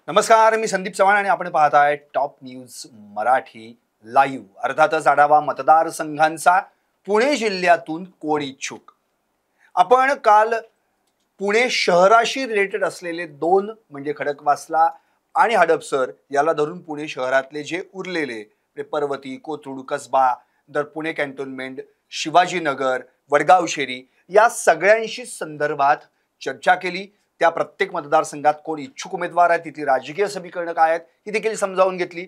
नमस्कार, मी संदीप चव्हाण आणि आपण पाहताय टॉप न्यूज मराठी लाईव्ह. अर्थातच आढावा मतदारसंघांचा. पुणे जिल्ह्यातून कोण इच्छुक. आपण काल पुणे शहराशी रिलेटेड असलेले दोन म्हणजे खडकवासला आणि हडपसर याला धरून पुणे शहरातले जे उरलेले पर्वती, कोथरूड, कसबा, दर पुणे कॅन्टोन्मेंट, शिवाजीनगर, वडगाव शेरी या सगळ्यांशी संदर्भात चर्चा केली. त्या प्रत्येक मतदारसंघात कोण इच्छुक उमेदवार आहेत, तिथली राजकीय समीकरणं काय आहेत ही देखील समजावून घेतली.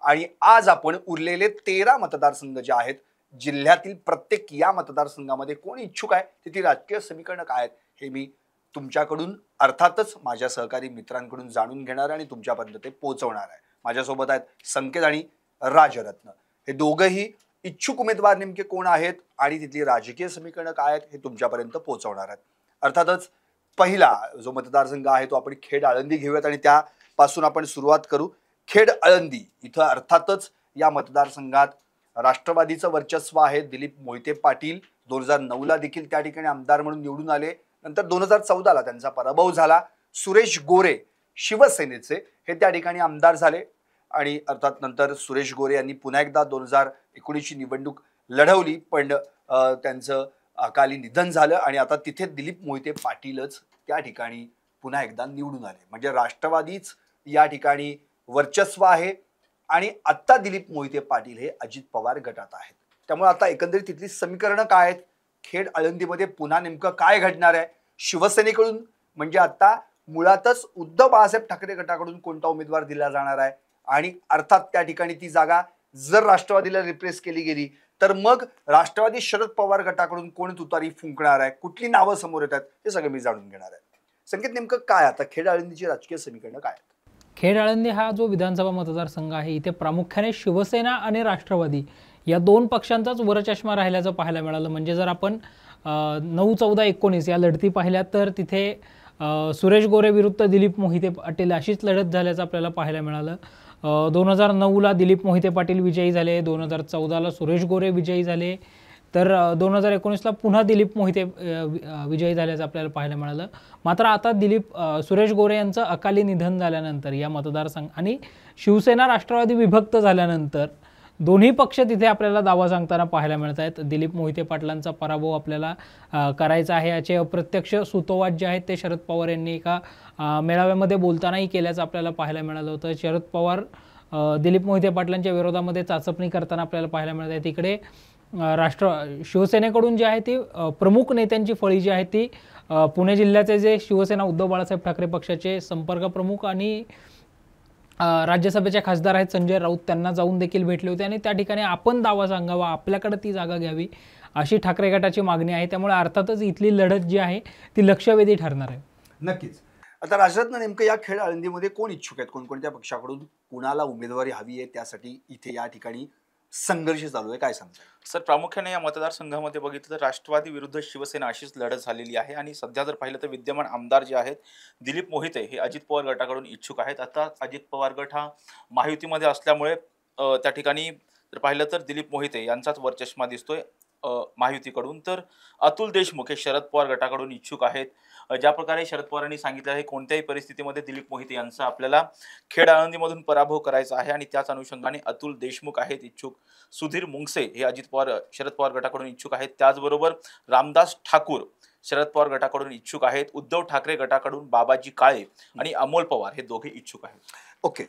आणि आज आपण उरलेले 13 मतदारसंघ जे आहेत जिल्ह्यातील प्रत्येक या मतदारसंघामध्ये कोण इच्छुक आहे, तिथली राजकीय समीकरणं काय आहेत हे मी तुमच्याकडून अर्थातच माझ्या सहकारी मित्रांकडून जाणून घेणार आणि तुमच्यापर्यंत ते पोहोचवणार आहे. माझ्यासोबत आहेत संकेत आणि राजरत्न. हे दोघंही इच्छुक उमेदवार नेमके कोण आहेत आणि तिथली राजकीय समीकरणं काय आहेत हे तुमच्यापर्यंत पोहोचवणार आहेत. अर्थातच पहिला जो मतदारसंघ आहे तो आपण खेड आळंदी घेऊयात आणि त्यापासून आपण सुरुवात करू. खेड आळंदी इथं अर्थातच या मतदारसंघात राष्ट्रवादीचं वर्चस्व आहे. दिलीप मोहिते पाटील 2009ला देखील त्या ठिकाणी आमदार म्हणून निवडून आले. नंतर 2014ला त्यांचा पराभव झाला. सुरेश गोरे शिवसेनेचे हे त्या ठिकाणी आमदार झाले आणि अर्थात नंतर सुरेश गोरे यांनी पुन्हा एकदा 2019ची निवडणूक लढवली, पण त्यांचं अकाली निधन झालं आणि आता तिथे दिलीप मोहिते पाटीलच त्या ठिकाणी पुन्हा एकदा निवडून आले. म्हणजे राष्ट्रवादीच या ठिकाणी वर्चस्व आहे आणि आता दिलीप मोहिते पाटील हे अजित पवार गटात आहेत. त्यामुळे आता एकंदरीत तिथली समीकरणं काय आहेत, खेड आळंदीमध्ये पुन्हा नेमकं काय घडणार आहे, शिवसेनेकडून म्हणजे आता मुळातच उद्धव बाळासाहेब ठाकरे गटाकडून कोणता उमेदवार दिला जाणार आहे आणि अर्थात त्या ठिकाणी ती जागा जर राष्ट्रवादीला रिप्लेस केली गेली तर मग राष्ट्रवादी शरद पवार गटाकडून कोण तुतारी फुंकणार आहे, कुठली नावं समोर येतात हे सगळं मी जाणून घेणार आहे. संकेत, नेमकं काय आता खेड आळंदीची राजकीय समीकरणं काय आहेत? खेड आळंदी हा जो विधानसभा मतदारसंघ आहे इथे प्रामुख्याने शिवसेना आणि राष्ट्रवादी या दोन पक्षांचाच वरचष्मा राहिल्याचं पाहायला मिळालं. म्हणजे जर आपण 9, 14, 19 या लढती पाहिल्या तर तिथे सुरेश गोरे विरुद्ध दिलीप मोहिते पाटील अशीच लढत झाल्याचं आपल्याला पाहायला मिळालं. 2009ला दिलीप मोहिते पाटील विजयी झाले, 2014ला सुरेश गोरे विजयी झाले, तर 2019ला पुन्हा दिलीप मोहिते विजयी झाल्याचं आपल्याला पाहायला मिळालं. मात्र आता सुरेश गोरे यांचं अकाली निधन झाल्यानंतर या मतदारसंघ आणि शिवसेना राष्ट्रवादी विभक्त झाल्यानंतर दोन्ही पक्ष तिथे आपल्याला दावा सांगताना पाहायला मिळत आहेत. दिलीप मोहिते पाटलांचा पराभव आपल्याला करायचा आहे याचे अप्रत्यक्ष सूतोवाच जे आहेत ते शरद पवार यांनी एका मेळाव्यामध्ये बोलतानाही केल्याचं आपल्याला पाहायला मिळालं होतं. शरद पवार दिलीप मोहिते पाटलांच्या विरोधामध्ये चाचपणी करताना आपल्याला पाहायला मिळत आहे. तिकडे शिवसेनेकडून जी आहे ती प्रमुख नेत्यांची फळी जी आहे ती पुणे जिल्ह्याचे जे शिवसेना उद्धव बाळासाहेब ठाकरे पक्षाचे संपर्क प्रमुख आणि राज्यसभेचे खासदार आहेत संजय राऊत त्यांना जाऊन देखील भेटले होते आणि त्या ठिकाणी आपण दावा सांगावा, आपल्याकडे ती जागा घ्यावी अशी ठाकरे गटाची मागणी आहे. त्यामुळे अर्थातच इथली लढत जी आहे ती लक्षवेधी ठरणार आहे. नक्कीच. आता राजरत्न, नेमकं या खेड आळंदीमध्ये कोण इच्छुक आहेत, कोणकोणत्या पक्षाकडून कुणाला उमेदवारी हवी आहे, त्यासाठी इथे या ठिकाणी संघर्ष चालू आहे, काय सांगता? सर, प्रामुख्याने या मतदारसंघामध्ये बघितलं तर राष्ट्रवादी विरुद्ध शिवसेना अशीच लढत झालेली आहे आणि सध्या जर पाहिलं तर विद्यमान आमदार जे आहेत दिलीप मोहिते हे अजित पवार गटाकडून इच्छुक आहेत. आता अजित पवार गट हा महायुतीमध्ये असल्यामुळे त्या ठिकाणी जर पाहिलं तर दिलीप मोहिते यांचाच वरचष्मा दिसतोय महायुतीकडून. तर अतुल देशमुख हे शरद पवार गटाकडून इच्छुक आहेत. ज्या प्रकारे शरद पवारांनी सांगितलं आहे कोणत्याही परिस्थितीमध्ये दिलीप मोहिते यांचा आपल्याला खेड आळंदीमधून पराभव करायचा आहे आणि त्याच अनुषंगाने अतुल देशमुख आहेत इच्छुक. सुधीर मुंगसे हे शरद पवार गटाकडून इच्छुक आहेत. त्याचबरोबर रामदास ठाकूर शरद पवार गटाकडून इच्छुक आहेत. उद्धव ठाकरे गटाकडून बाबाजी काळे आणि अमोल पवार हे दोघे इच्छुक आहेत. ओके,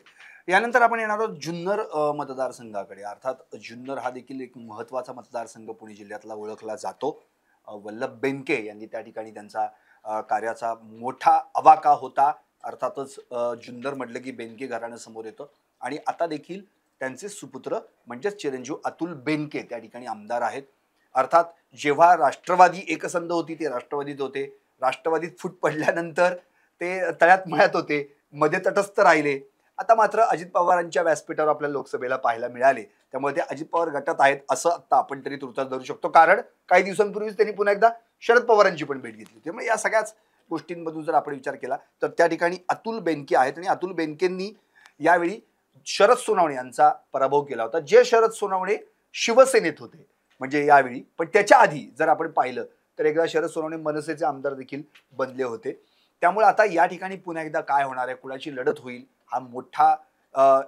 यानंतर आपण येणार आहोत जुन्नर मतदारसंघाकडे. अर्थात जुन्नर हा देखील एक महत्त्वाचा मतदारसंघ पुणे जिल्ह्यातला ओळखला जातो. वल्लभ बेनके यांनी त्या ठिकाणी त्यांचा कार्याचा मोठा अवाका होता. अर्थातच जुन्नर म्हटलं की बेनके घराणं समोर येतं आणि आता देखील त्यांचे सुपुत्र म्हणजेच चिरंजीव अतुल बेनके त्या ठिकाणी आमदार आहेत. अर्थात जेव्हा राष्ट्रवादी एकसंध होती ते राष्ट्रवादीत होते, राष्ट्रवादीत फूट पडल्यानंतर ते तळ्यात मळ्यात होते, मध्ये तटस्थ राहिले. आता मात्र अजित पवारांच्या व्यासपीठावर आपल्याला लोकसभेला पाहायला मिळाले, त्यामुळे ते अजित पवार गटात आहेत असं आता आपण तरी तुर्तास धरू शकतो. कारण काही दिवसांपूर्वीच त्यांनी पुन्हा एकदा शरद पवारांची पण भेट घेतली. त्यामुळे या सगळ्याच गोष्टींमधून जर आपण विचार केला तर त्या ठिकाणी अतुल बेनके आहेत आणि अतुल बेनकेंनी यावेळी शरद सोनवणे यांचा पराभव केला होता. जे शरद सोनवणे शिवसेनेत होते म्हणजे यावेळी, पण त्याच्या आधी जर आपण पाहिलं तर एकदा शरद सोनवणे मनसेचे आमदार देखील बनले होते. त्यामुळे आता या ठिकाणी पुन्हा एकदा काय होणार आहे, कुणाची लढत होईल, हा मोठा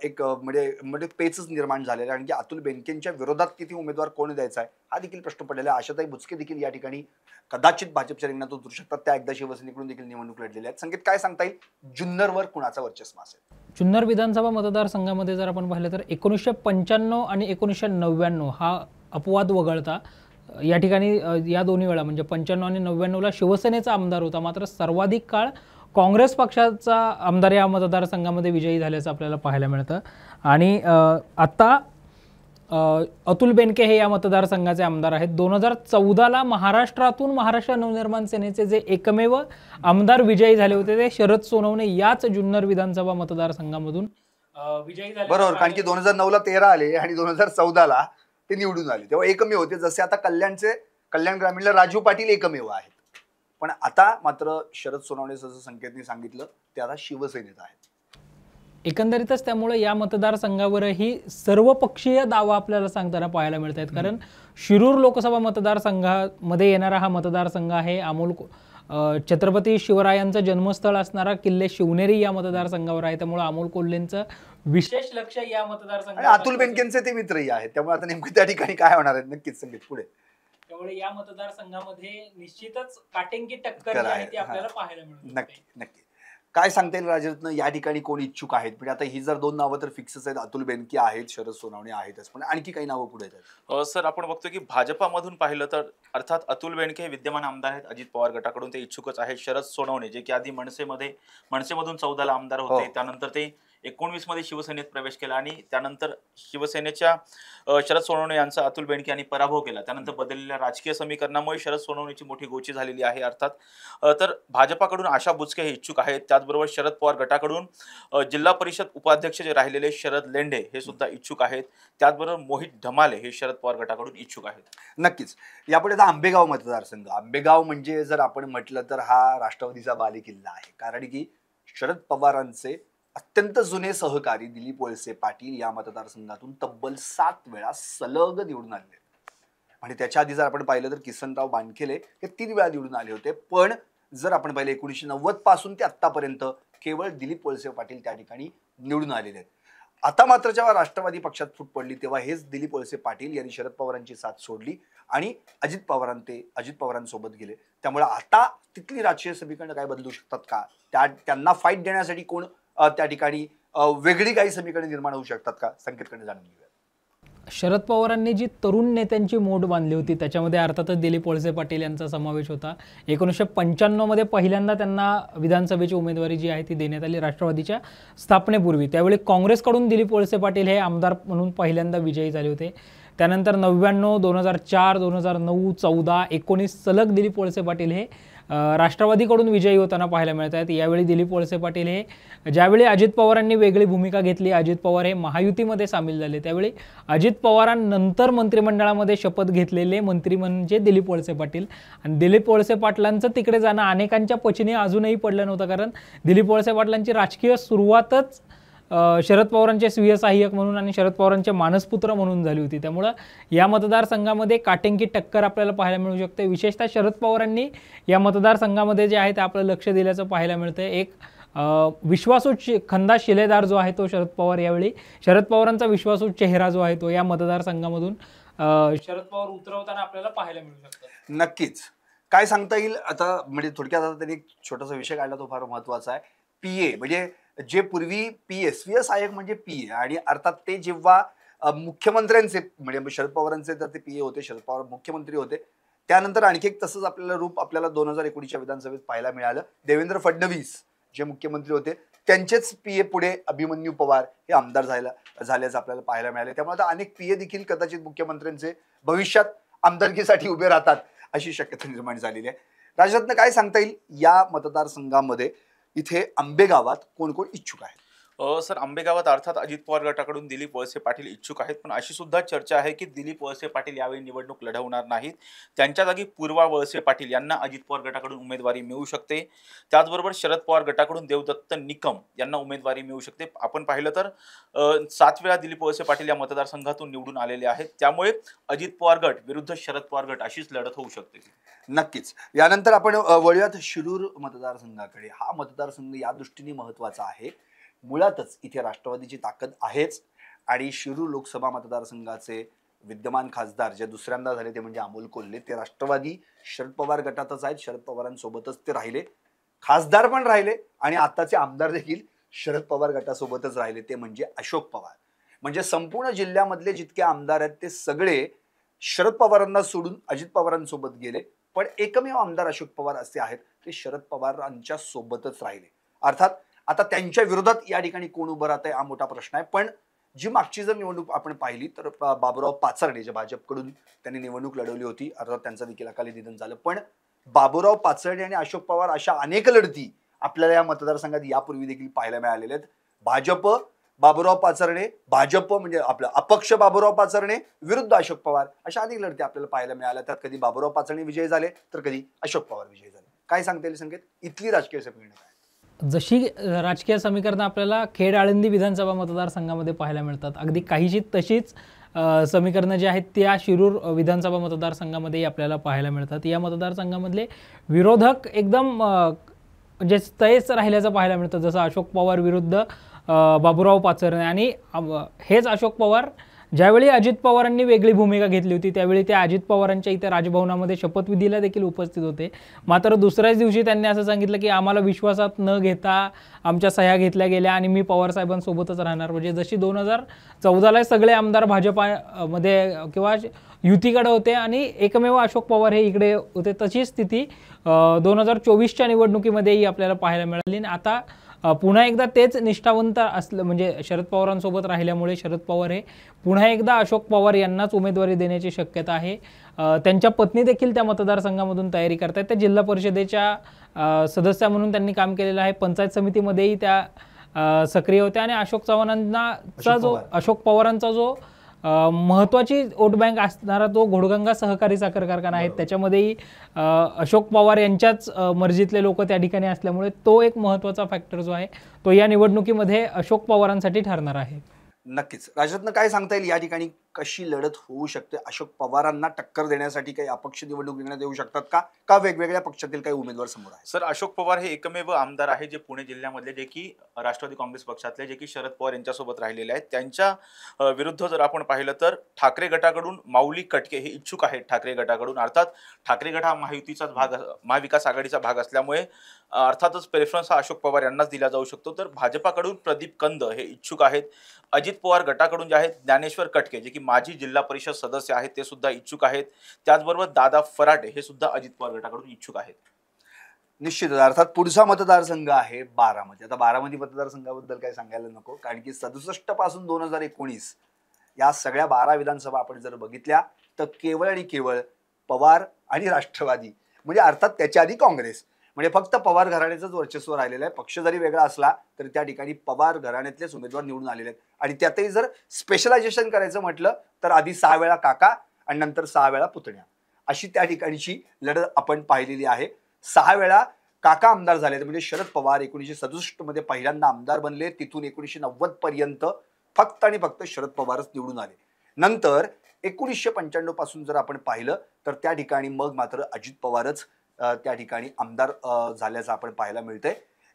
एक म्हणजे पेचच निर्माण झालेला आहे. कारण की अतुल बेनकेंच्या विरोधात किती उमेदवार कोण द्यायचा आहे हा देखील प्रश्न पडलेला आहे. आशाताई बुचके देखील या ठिकाणी कदाचित भाजपच्या रिंगणात उतरू शकतात. त्या एकदा शिवसेनेकडून देखील निवडणूक लढलेल्या आहेत. संकेत, काय सांगता येईल, जुन्नरवर कुणाचा वर्चस्व असेल? जुन्नर विधानसभा मतदारसंघामध्ये जर आपण पाहिलं तर 1995 आणि 1999 हा अपवाद वगळता या ठिकाणी या दोन्ही वेळा म्हणजे 95 आणि 99ला शिवसेनेचा आमदार होता. मात्र सर्वाधिक काळ काँग्रेस पक्षाचा आमदार या मतदारसंघामध्ये विजयी झाल्याचं आपल्याला पाहायला मिळतं. आणि आता अतुल बेनके हे या मतदारसंघाचे आमदार आहेत. 2014ला महाराष्ट्रातून महाराष्ट्र नवनिर्माण सेनेचे जे एकमेव आमदार विजयी झाले होते ते शरद सोनवणे याच जुन्नर विधानसभा मतदारसंघामधून विजयी झाले. बरोबर, कारण की 2009ला 13 आले आणि 2014ला ते निवडून आले, तेव्हा एकमेव होते. जसे आता कल्याण ग्रामीणला राजू पाटील एकमेव आहेत, पण आता मात्र शरद सोनवणे जसं संकेतने सांगितलं ते आता शिवसेनेत आहेत. एकंदरीतच त्यामुळे या मतदारसंघावरही सर्वपक्षीय दावा आपल्याला सांगताना पाहायला मिळत आहेत. कारण शिरूर लोकसभा मतदारसंघामध्ये येणारा हा मतदारसंघ आहे. छत्रपती शिवरायांचं जन्मस्थळ असणारा किल्ले शिवनेरी या मतदारसंघावर आहे. त्यामुळे अमोल कोल्हेंचं विशेष लक्ष या मतदारसंघात, अतुल बेनकेंचे ते मित्रही आहेत. त्यामुळे आता नेमकं त्या ठिकाणी काय होणार आहे नक्कीच संकेत पुढे. त्यामुळे या मतदारसंघामध्ये निश्चितच काटेंकी टक्कर जी आहे ती आपल्याला पाहायला मिळते. नक्की नक्की. काय सांगता येईल राजरत्न, या ठिकाणी कोण इच्छुक आहेत? म्हणजे आता ही जर 2 नावं तर फिक्सच आहेत, अतुल बेनके आहेत, शरद सोनवणे आहेतच, पण आणखी काही नावं पुढे आहेत? सर, आपण बघतो की भाजपामधून पाहिलं तर अर्थात अतुल बेनके हे विद्यमान आमदार आहेत अजित पवार गटाकडून, ते इच्छुकच आहेत. शरद सोनवणे जे की आधी मनसेमधून 14ला आमदार होते, त्यानंतर ते 19 मध्ये शिवसेनेत प्रवेश केला आणि त्यानंतर शिवसेनेच्या शरद सोनवणे यांचा अतुल बेनके यांनी पराभव केला. त्यानंतर बदललेल्या राजकीय समीकरणामुळे शरद सोनवणेची मोठी गोची झालेली आहे. अर्थात तर भाजपाकडून आशा बुचके हे इच्छुक आहेत. त्याचबरोबर शरद पवार गटाकडून जिल्हा परिषद उपाध्यक्ष जे राहिलेले शरद लेंडे हे सुद्धा इच्छुक आहेत. त्याचबरोबर मोहित ढमाले हे शरद पवार गटाकडून इच्छुक आहेत. नक्कीच. यापुढे आता आंबेगाव मतदारसंघ. आंबेगाव म्हणजे जर आपण म्हटलं तर हा राष्ट्रवादीचा बालेकिल्ला आहे, कारण की शरद पवारांचे अत्यंत जुने सहकारी दिलीप वळसे पाटील या मतदारसंघातून तब्बल 7 वेळा सलग निवडून आले. आणि त्याच्या आधी जर आपण पाहिलं तर किसनराव बानखेले हे 3 वेळा निवडून आले होते. पण जर आपण पाहिलं 1990 पासून ते आतापर्यंत केवळ दिलीप वळसे पाटील त्या ठिकाणी निवडून आलेले आहेत. आता मात्र जेव्हा राष्ट्रवादी पक्षात फूट पडली तेव्हा हेच दिलीप वळसे पाटील यांनी शरद पवारांची साथ सोडली आणि अजित पवारांसोबत गेले. त्यामुळे आता तिथली राजकीय समीकरणं काय बदलू शकतात का? त्यांना फाईट देण्यासाठी कोण त्या ठिकाणी वेगळी काही समीकरणे निर्माण होऊ शकतात का? संकेतकडे जाणून घेऊया. शरद पवारांनी जी तरुण नेत्यांची मोड बांधली होती त्याच्यामध्ये अर्थातच दिलीप वळसे पाटील यांचा समावेश होता. 1995 मध्ये पहिल्यांदा त्यांना विधानसभेची उमेदवारी जी आहे ती देण्यात आली राष्ट्रवादीच्या स्थापनेपूर्वी. त्यावेळी काँग्रेसकडून दिलीप वळसे पाटील हे आमदार म्हणून पहिल्यांदा विजयी झाले होते. त्यानंतर 99, 2004, 2009, 14, 19 सलग दिलीप वळसे पाटील हे राष्ट्रवादीकडून विजयी होताना पाहायला मिळत आहेत. यावेळी दिलीप वळसे पाटील हे ज्यावेळी अजित पवारांनी वेगळी भूमिका घेतली, अजित पवार हे महायुतीमध्ये सामील झाले, त्यावेळी अजित पवारांनंतर मंत्रिमंडळामध्ये शपथ घेतलेले मंत्री म्हणजे दिलीप वळसे पाटील. आणि दिलीप वळसे पाटलांचं तिकडे जाणं अनेकांच्या पचनी अजूनही पडलं नव्हतं, कारण दिलीप वळसे पाटलांची राजकीय सुरुवातच शरद पवारांचे स्वीय सहाय्यक म्हणून आणि शरद पवारांचे मानसपुत्र म्हणून झाली होती. त्यामुळं या मतदारसंघामध्ये काटेंकी टक्कर आपल्याला पाहायला मिळू शकते. विशेषतः शरद पवारांनी या मतदारसंघामध्ये जे आहे ते आपलं लक्ष दिल्याचं पाहायला मिळतं. एक विश्वासू खंदा शिलेदार जो आहे तो शरद पवार, यावेळी शरद पवारांचा विश्वासू चेहरा जो आहे तो या मतदारसंघामधून शरद पवार उतरवताना आपल्याला पाहायला मिळू शकतो. नक्कीच. काय सांगता येईल आता, म्हणजे थोडक्यात आता त्यांनी एक छोटासा विषय काढला तो फार महत्वाचा आहे. पीए म्हणजे जे पूर्वी स्वीय सहाय्यक म्हणजे पीए, आणि अर्थात ते जेव्हा मुख्यमंत्र्यांचे म्हणजे शरद पवारांचे तर ते पीए होते, शरद पवार मुख्यमंत्री होते. त्यानंतर आणखी एक तसंच आपल्याला रूप आपल्याला 2019च्या विधानसभेत पाहायला मिळालं. देवेंद्र फडणवीस जे मुख्यमंत्री होते त्यांचेच पीए पुढे अभिमन्यू पवार हे आमदार झाल्याचं आपल्याला पाहायला मिळाले. त्यामुळे आता अनेक पीए देखील कदाचित मुख्यमंत्र्यांचे भविष्यात आमदारकीसाठी उभे राहतात अशी शक्यता निर्माण झालेली आहे. राजरत्न, काय सांगता येईल या मतदारसंघामध्ये इथे आंबेगावात कोण कोण इच्छुक आहेत? सर, आंबेगावात अर्थात अजित पवार गटाकडून दिलीप वळसे पाटील इच्छुक आहेत, पण अशी सुद्धा चर्चा आहे की दिलीप वळसे पाटील यावेळी निवडणूक लढवणार नाहीत. त्यांच्या जागी पूर्वा वळसे पाटील यांना अजित पवार गटाकडून उमेदवारी मिळू शकते. त्याचबरोबर शरद पवार गटाकडून देवदत्त निकम यांना उमेदवारी मिळू शकते. आपण पाहिलं तर 7 वेळा दिलीप वळसे पाटील या मतदारसंघातून निवडून आलेले आहेत. त्यामुळे अजित पवार गट विरुद्ध शरद पवार गट अशीच लढत होऊ शकते. नक्कीच. यानंतर आपण वळूयात शिरूर मतदारसंघाकडे. हा मतदारसंघ या दृष्टीने महत्वाचा आहे, मुळातच इथे राष्ट्रवादीची ताकद आहेच आणि शिरूर लोकसभा मतदारसंघाचे विद्यमान खासदार जे दुसऱ्यांदा झाले ते म्हणजे अमोल कोल्हे, ते राष्ट्रवादी शरद पवार गटातच आहेत. शरद पवारांसोबतच ते राहिले, खासदार पण राहिले आणि आताचे आमदार देखील शरद पवार गटासोबतच राहिले, ते म्हणजे अशोक पवार. म्हणजे संपूर्ण जिल्ह्यामधले जितके आमदार आहेत ते सगळे शरद पवारांना सोडून अजित पवारांसोबत गेले, पण एकमेव आमदार अशोक पवार असे आहेत ते शरद पवारांच्या सोबतच राहिले. अर्थात आता त्यांच्या विरोधात या ठिकाणी कोण उभं राहत आहे हा मोठा प्रश्न आहे. पण जी मागची जर निवडणूक आपण पाहिली तर बाबूराव पाचरणे जे भाजपकडून त्यांनी निवडणूक लढवली होती, अर्थात त्यांचं देखील अकाली निधन झालं, पण बाबूराव पाचरणे आणि अशोक पवार अशा अनेक लढती आपल्याला या मतदारसंघात यापूर्वी देखील पाहायला मिळालेल्या आहेत. भाजप बाबूराव पाचरणे, भाजप म्हणजे आपलं अपक्ष बाबूराव पाचरणे विरुद्ध अशोक पवार, अशा अनेक लढती आपल्याला पाहायला मिळाल्या. त्यात कधी बाबूराव पाचरणे विजयी झाले तर कधी अशोक पवार विजयी झाले. काय सांगता येईल संकेत, इथली राजकीय समीकरणं काय? जशी राजकीय समीकरणं आपल्याला खेड आळंदी विधानसभा मतदारसंघामध्ये पाहायला मिळतात, अगदी काहीशी तशीच समीकरणं जी आहेत त्या शिरूर विधानसभा मतदारसंघामध्येही आपल्याला पाहायला मिळतात. या मतदारसंघामधले विरोधक एकदम म्हणजे तयच राहिल्याचं पाहायला मिळतं, जसं अशोक पवार विरुद्ध बाबूराव पाचरणे. आणि हेच अशोक पवार ज्यावेळी अजित पवारांनी वेगळी भूमिका घेतली होती त्यावेळी ते अजित पवारांच्या इथे राजभवनामध्ये शपथविधीला देखील उपस्थित होते. मात्र दुसऱ्याच दिवशी त्यांनी असं सांगितलं की आम्हाला विश्वासात न घेता आमच्या सह्या घेतल्या गेल्या आणि मी पवारसाहेबांसोबतच राहणार. म्हणजे जशी 2014ला सगळे आमदार भाजपामध्ये किंवा युतीकडे होते आणि एकमेव अशोक पवार हे इकडे होते, तशी स्थिती 2024च्या निवडणुकीमध्येही आपल्याला पाहायला मिळाली. आणि आता पुन्हा एकदा तेच निष्ठावंत असलं म्हणजे शरद पवारांसोबत राहिल्यामुळे शरद पवार हे पुन्हा एकदा अशोक पवार यांनाच उमेदवारी देण्याची शक्यता आहे. त्यांच्या पत्नी देखील त्या मतदारसंघामधून तयारी करतात. त्या जिल्हा परिषदेच्या सदस्य म्हणून त्यांनी काम केलेलं आहे. पंचायत समितीमध्येही त्या सक्रिय होत्या आणि अशोक पवारांचा जो महत्त्वाची वोट बँक असणारा तो घोडगंगा सहकारी साखर कारखाना आहे, त्याच्यामध्येही अशोक पवार यांच्याच मर्जीतले लोक त्या ठिकाणी असल्यामुळे तो एक महत्त्वाचा फॅक्टर जो आहे तो या निवडणुकीमध्ये अशोक पवारांसाठी ठरणार आहे. नक्कीच. राजरत्न, काय सांगता येईल या ठिकाणी कशी लढत होऊ शकते? अशोक पवारांना टक्कर देण्यासाठी काही अपक्ष निवडणूक रिंगणात येऊ शकतात का वेगवेगळ्या पक्षातील काही उमेदवार समोर आहेत? सर, अशोक पवार हे एकमेव आमदार आहे जे पुणे जिल्ह्यामधले, जे की राष्ट्रवादी काँग्रेस पक्षातले, जे की शरद पवार यांच्यासोबत राहिलेले आहेत. त्यांच्या विरुद्ध जर आपण पाहिलं तर ठाकरे गटाकडून माऊली कटके हे इच्छुक आहेत. ठाकरे गटाकडून अर्थात ठाकरे गट हा महायुतीचाच भाग, महाविकास आघाडीचा भाग असल्यामुळे अर्थातच प्रेफरन्स हा अशोक पवार यांनाच दिला जाऊ शकतो. तर भाजपाकडून प्रदीप कंद हे इच्छुक आहेत. अजित पवार गटाकडून जे आहेत ज्ञानेश्वर कटके, जे की माजी जिल्हा परिषद सदस्य आहेत, ते सुद्धा इच्छुक आहेत. त्याचबरोबर दादा फराटे हे सुद्धा अजित पवार गटाकडून इच्छुक आहेत. निश्चितच. अर्थात पुढचा मतदारसंघ आहे बारामती. आता बारामती मतदारसंघाबद्दल काय सांगायला नको, कारण की 67 पासून 2019 या सगळ्या 12 विधानसभा आपण जर बघितल्या तर केवळ आणि केवळ पवार आणि राष्ट्रवादी, म्हणजे अर्थात त्याच्या आधी काँग्रेस, म्हणजे फक्त पवार घराण्याचंच वर्चस्व राहिलेलं आहे. पक्ष जरी वेगळा असला तरी त्या ठिकाणी पवार घराण्यातलेच उमेदवार निवडून आलेले आहेत. आणि त्यातही जर स्पेशलायझेशन करायचं म्हटलं तर आधी 6 वेळा काका आणि नंतर 6 वेळा पुतण्या, अशी त्या ठिकाणीची लढत आपण पाहिलेली आहे. 6 वेळा काका आमदार झाले, म्हणजे शरद पवार 1967 मध्ये पहिल्यांदा आमदार बनले. तिथून 1990 पर्यंत फक्त आणि फक्त शरद पवारच निवडून आले. नंतर 1995 पासून जर आपण पाहिलं तर त्या ठिकाणी मग मात्र अजित पवारच त्या ठिकाणी आमदार झाल्याचं आपण पाहायला मिळतंय.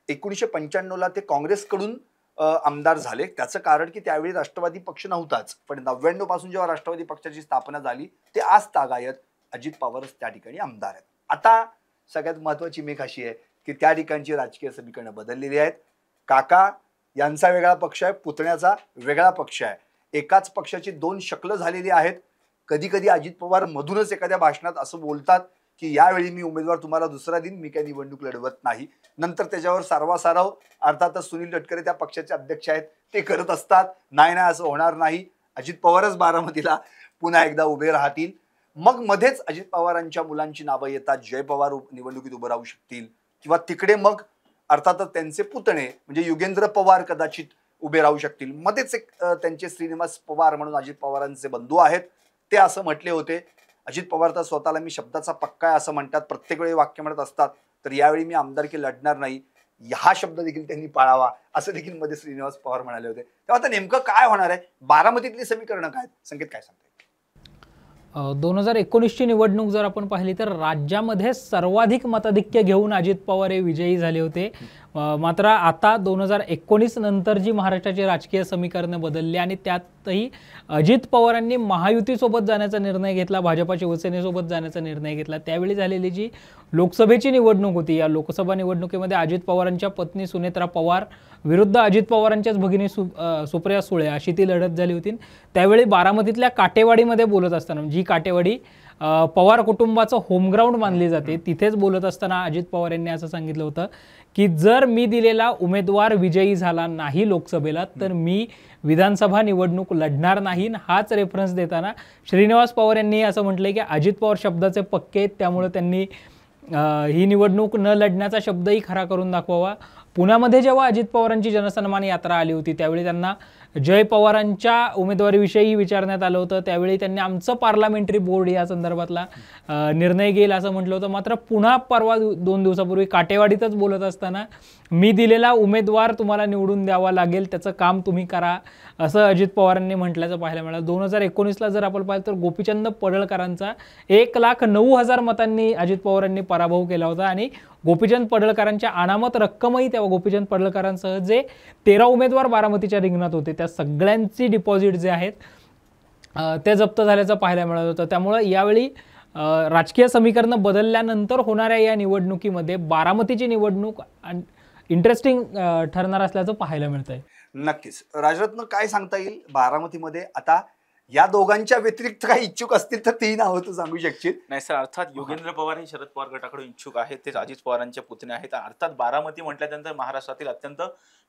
1995ला ते काँग्रेसकडून आमदार झाले. त्याचं कारण की त्यावेळी राष्ट्रवादी पक्ष नव्हताच, पण 99 पासून जेव्हा राष्ट्रवादी पक्षाची स्थापना झाली ते आज तागायत अजित पवारच त्या ठिकाणी आमदार आहेत. आता सगळ्यात महत्वाची मेक अशी आहे की त्या ठिकाणची राजकीय समीकरणं बदललेली आहेत. काका यांचा वेगळा पक्ष आहे, पुतण्याचा वेगळा पक्ष आहे. एकाच पक्षाची 2 शक्ल झालेली आहेत. कधी कधी अजित पवार मधूनच एखाद्या भाषणात असं बोलतात की यावेळी मी उमेदवार तुम्हाला दुसरा दिन, मी काही निवडणूक लढवत नाही. नंतर त्याच्यावर सारवासारव अर्थातच सुनील तटकरे त्या पक्षाचे अध्यक्ष आहेत ते करत असतात. नाही असं होणार नाही, अजित पवारच बारामतीला पुन्हा एकदा उभे राहतील. मग मध्येच अजित पवारांच्या मुलांची नावं येतात, जय पवार निवडणुकीत उभं राहू शकतील, किंवा तिकडे मग अर्थातच त्यांचे पुतणे म्हणजे युगेंद्र पवार कदाचित उभे राहू शकतील. मध्येच एक त्यांचे श्रीनिवास पवार म्हणून अजित पवारांचे बंधू आहेत, ते असं म्हटले होते. अजित पवार तर स्वतःला मी शब्दाचा पक्का आहे असं म्हणतात, प्रत्येक वेळी वाक्य म्हणत असतात. तर यावेळी मी आमदारकी लढणार नाही, हा शब्द देखील त्यांनी पाळावा असं देखील मध्ये श्रीनिवास पवार म्हणाले होते. तेव्हा आता नेमकं काय होणार आहे, बारामतीतली समीकरणं काय, संकेत काय सांगते? 2019ची निवडणूक जर आपण पाहिली तर राज्यामध्ये सर्वाधिक मताधिक्य घेऊन अजित पवार हे विजयी झाले होते. मात्र आता 2019 नंतर जी महाराष्ट्राची राजकीय समीकरणं बदलली आणि त्यातही अजित पवारांनी महायुतीसोबत जाण्याचा निर्णय घेतला, भाजपा शिवसेनेसोबत जाण्याचा निर्णय घेतला. त्यावेळी झालेली जी लोकसभेची निवडणूक होती, या लोकसभा निवडणुकीमध्ये अजित पवारांच्या पत्नी सुनेत्रा पवार विरुद्ध अजित पवारांच्याच भगिनी सुप्रिया सुळे अशी ती लढत झाली होती. त्यावेळी बारामतीतल्या काटेवाडीमध्ये बोलत असताना, जी काटेवाडी पवार कुटुंबाचं होमग्राऊंड मानली जाते, तिथेच बोलत असताना अजित पवार यांनी असं सांगितलं होतं की जर मी दिलेला उमेदवार विजयी झाला नाही लोकसभेला तर मी विधानसभा निवडणूक लढणार नाही. हाच रेफरन्स देताना श्रीनिवास पवार यांनी असं म्हटलंय की अजित पवार शब्दाचे पक्के आहेत, त्यामुळे त्यांनी ही निवडणूक न लढण्याचा शब्दही खरा करून दाखवावा. पुण्यामध्ये जेव्हा अजित पवारांची जनसन्मान यात्रा आली होती त्यावेळी त्यांना जय पवारांच्या उमेदवारीविषयी विचारण्यात आलं होतं. त्यावेळी त्यांनी आमचं पार्लमेंटरी बोर्ड या संदर्भातला निर्णय घेईल असं म्हटलं होतं. मात्र पुन्हा परवा 2 दिवसापूर्वी काटेवाडीतच बोलत असताना मी दिलेला उमेदवार तुम्हाला निवडून द्यावा लागेल, त्याचं काम तुम्ही करा असं अजित पवारांनी म्हटल्याचं पाहायला मिळालं. 2019ला जर आपण पाहिलं तर गोपीचंद पडळकरांचा 1,09,000 मतांनी अजित पवारांनी पराभव केला होता आणि गोपीचंद पडळकरांच्या अनामत रक्कमही तेव्हा गोपीचंद पडळकरांसह जे 13 उमेदवार बारामतीच्या रिंगणात होते त्या सगळ्यांची डिपॉझिट जे आहेत ते जप्त झाल्याचं पाहायला मिळत होतं. त्यामुळे यावेळी राजकीय समीकरणं बदलल्यानंतर होणाऱ्या या निवडणुकीमध्ये बारामतीची निवडणूक इंटरेस्टिंग ठरणार असल्याचं पाहायला मिळतंय. नक्कीच. राजरत्न, काय सांगता येईल बारामतीमध्ये आता या दोघांच्या व्यतिरिक्त काही इच्छुक असतील तर ती नावं तू सांगू शकशील? नाही सर, अर्थात योगेंद्र पवार हे शरद पवार गटाकडून इच्छुक आहेत, ते अजित पवारांचे पुतणे आहेत. अर्थात बारामती म्हटल्यानंतर महाराष्ट्रातील अत्यंत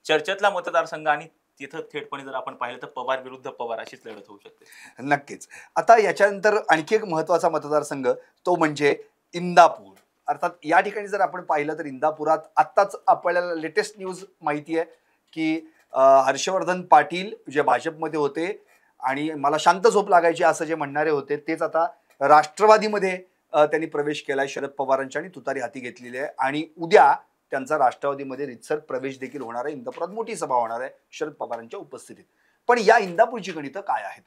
चर्चेतला मतदारसंघ आणि तिथं थेटपणे जर आपण पाहिलं तर पवार विरुद्ध पवार अशीच लढत होऊ शकते. नक्कीच. आता याच्यानंतर आणखी एक महत्वाचा मतदारसंघ तो म्हणजे इंदापूर. अर्थात या ठिकाणी जर आपण पाहिलं तर इंदापुरात आत्ताच आपल्याला लेटेस्ट न्यूज माहिती आहे की हर्षवर्धन पाटील जे भाजपमध्ये होते आणि मला शांत झोप लागायची असं जे म्हणणारे होते तेच आता राष्ट्रवादीमध्ये त्यांनी प्रवेश केलाय. शरद पवारांच्या आणि तुतारी हाती घेतलेली आहे आणि उद्या त्यांचा राष्ट्रवादीमध्ये रितसर प्रवेश देखील होणार आहे. इंदापुरात मोठी सभा होणार आहे शरद पवारांच्या उपस्थितीत. पण या इंदापूरची गणितं काय आहेत?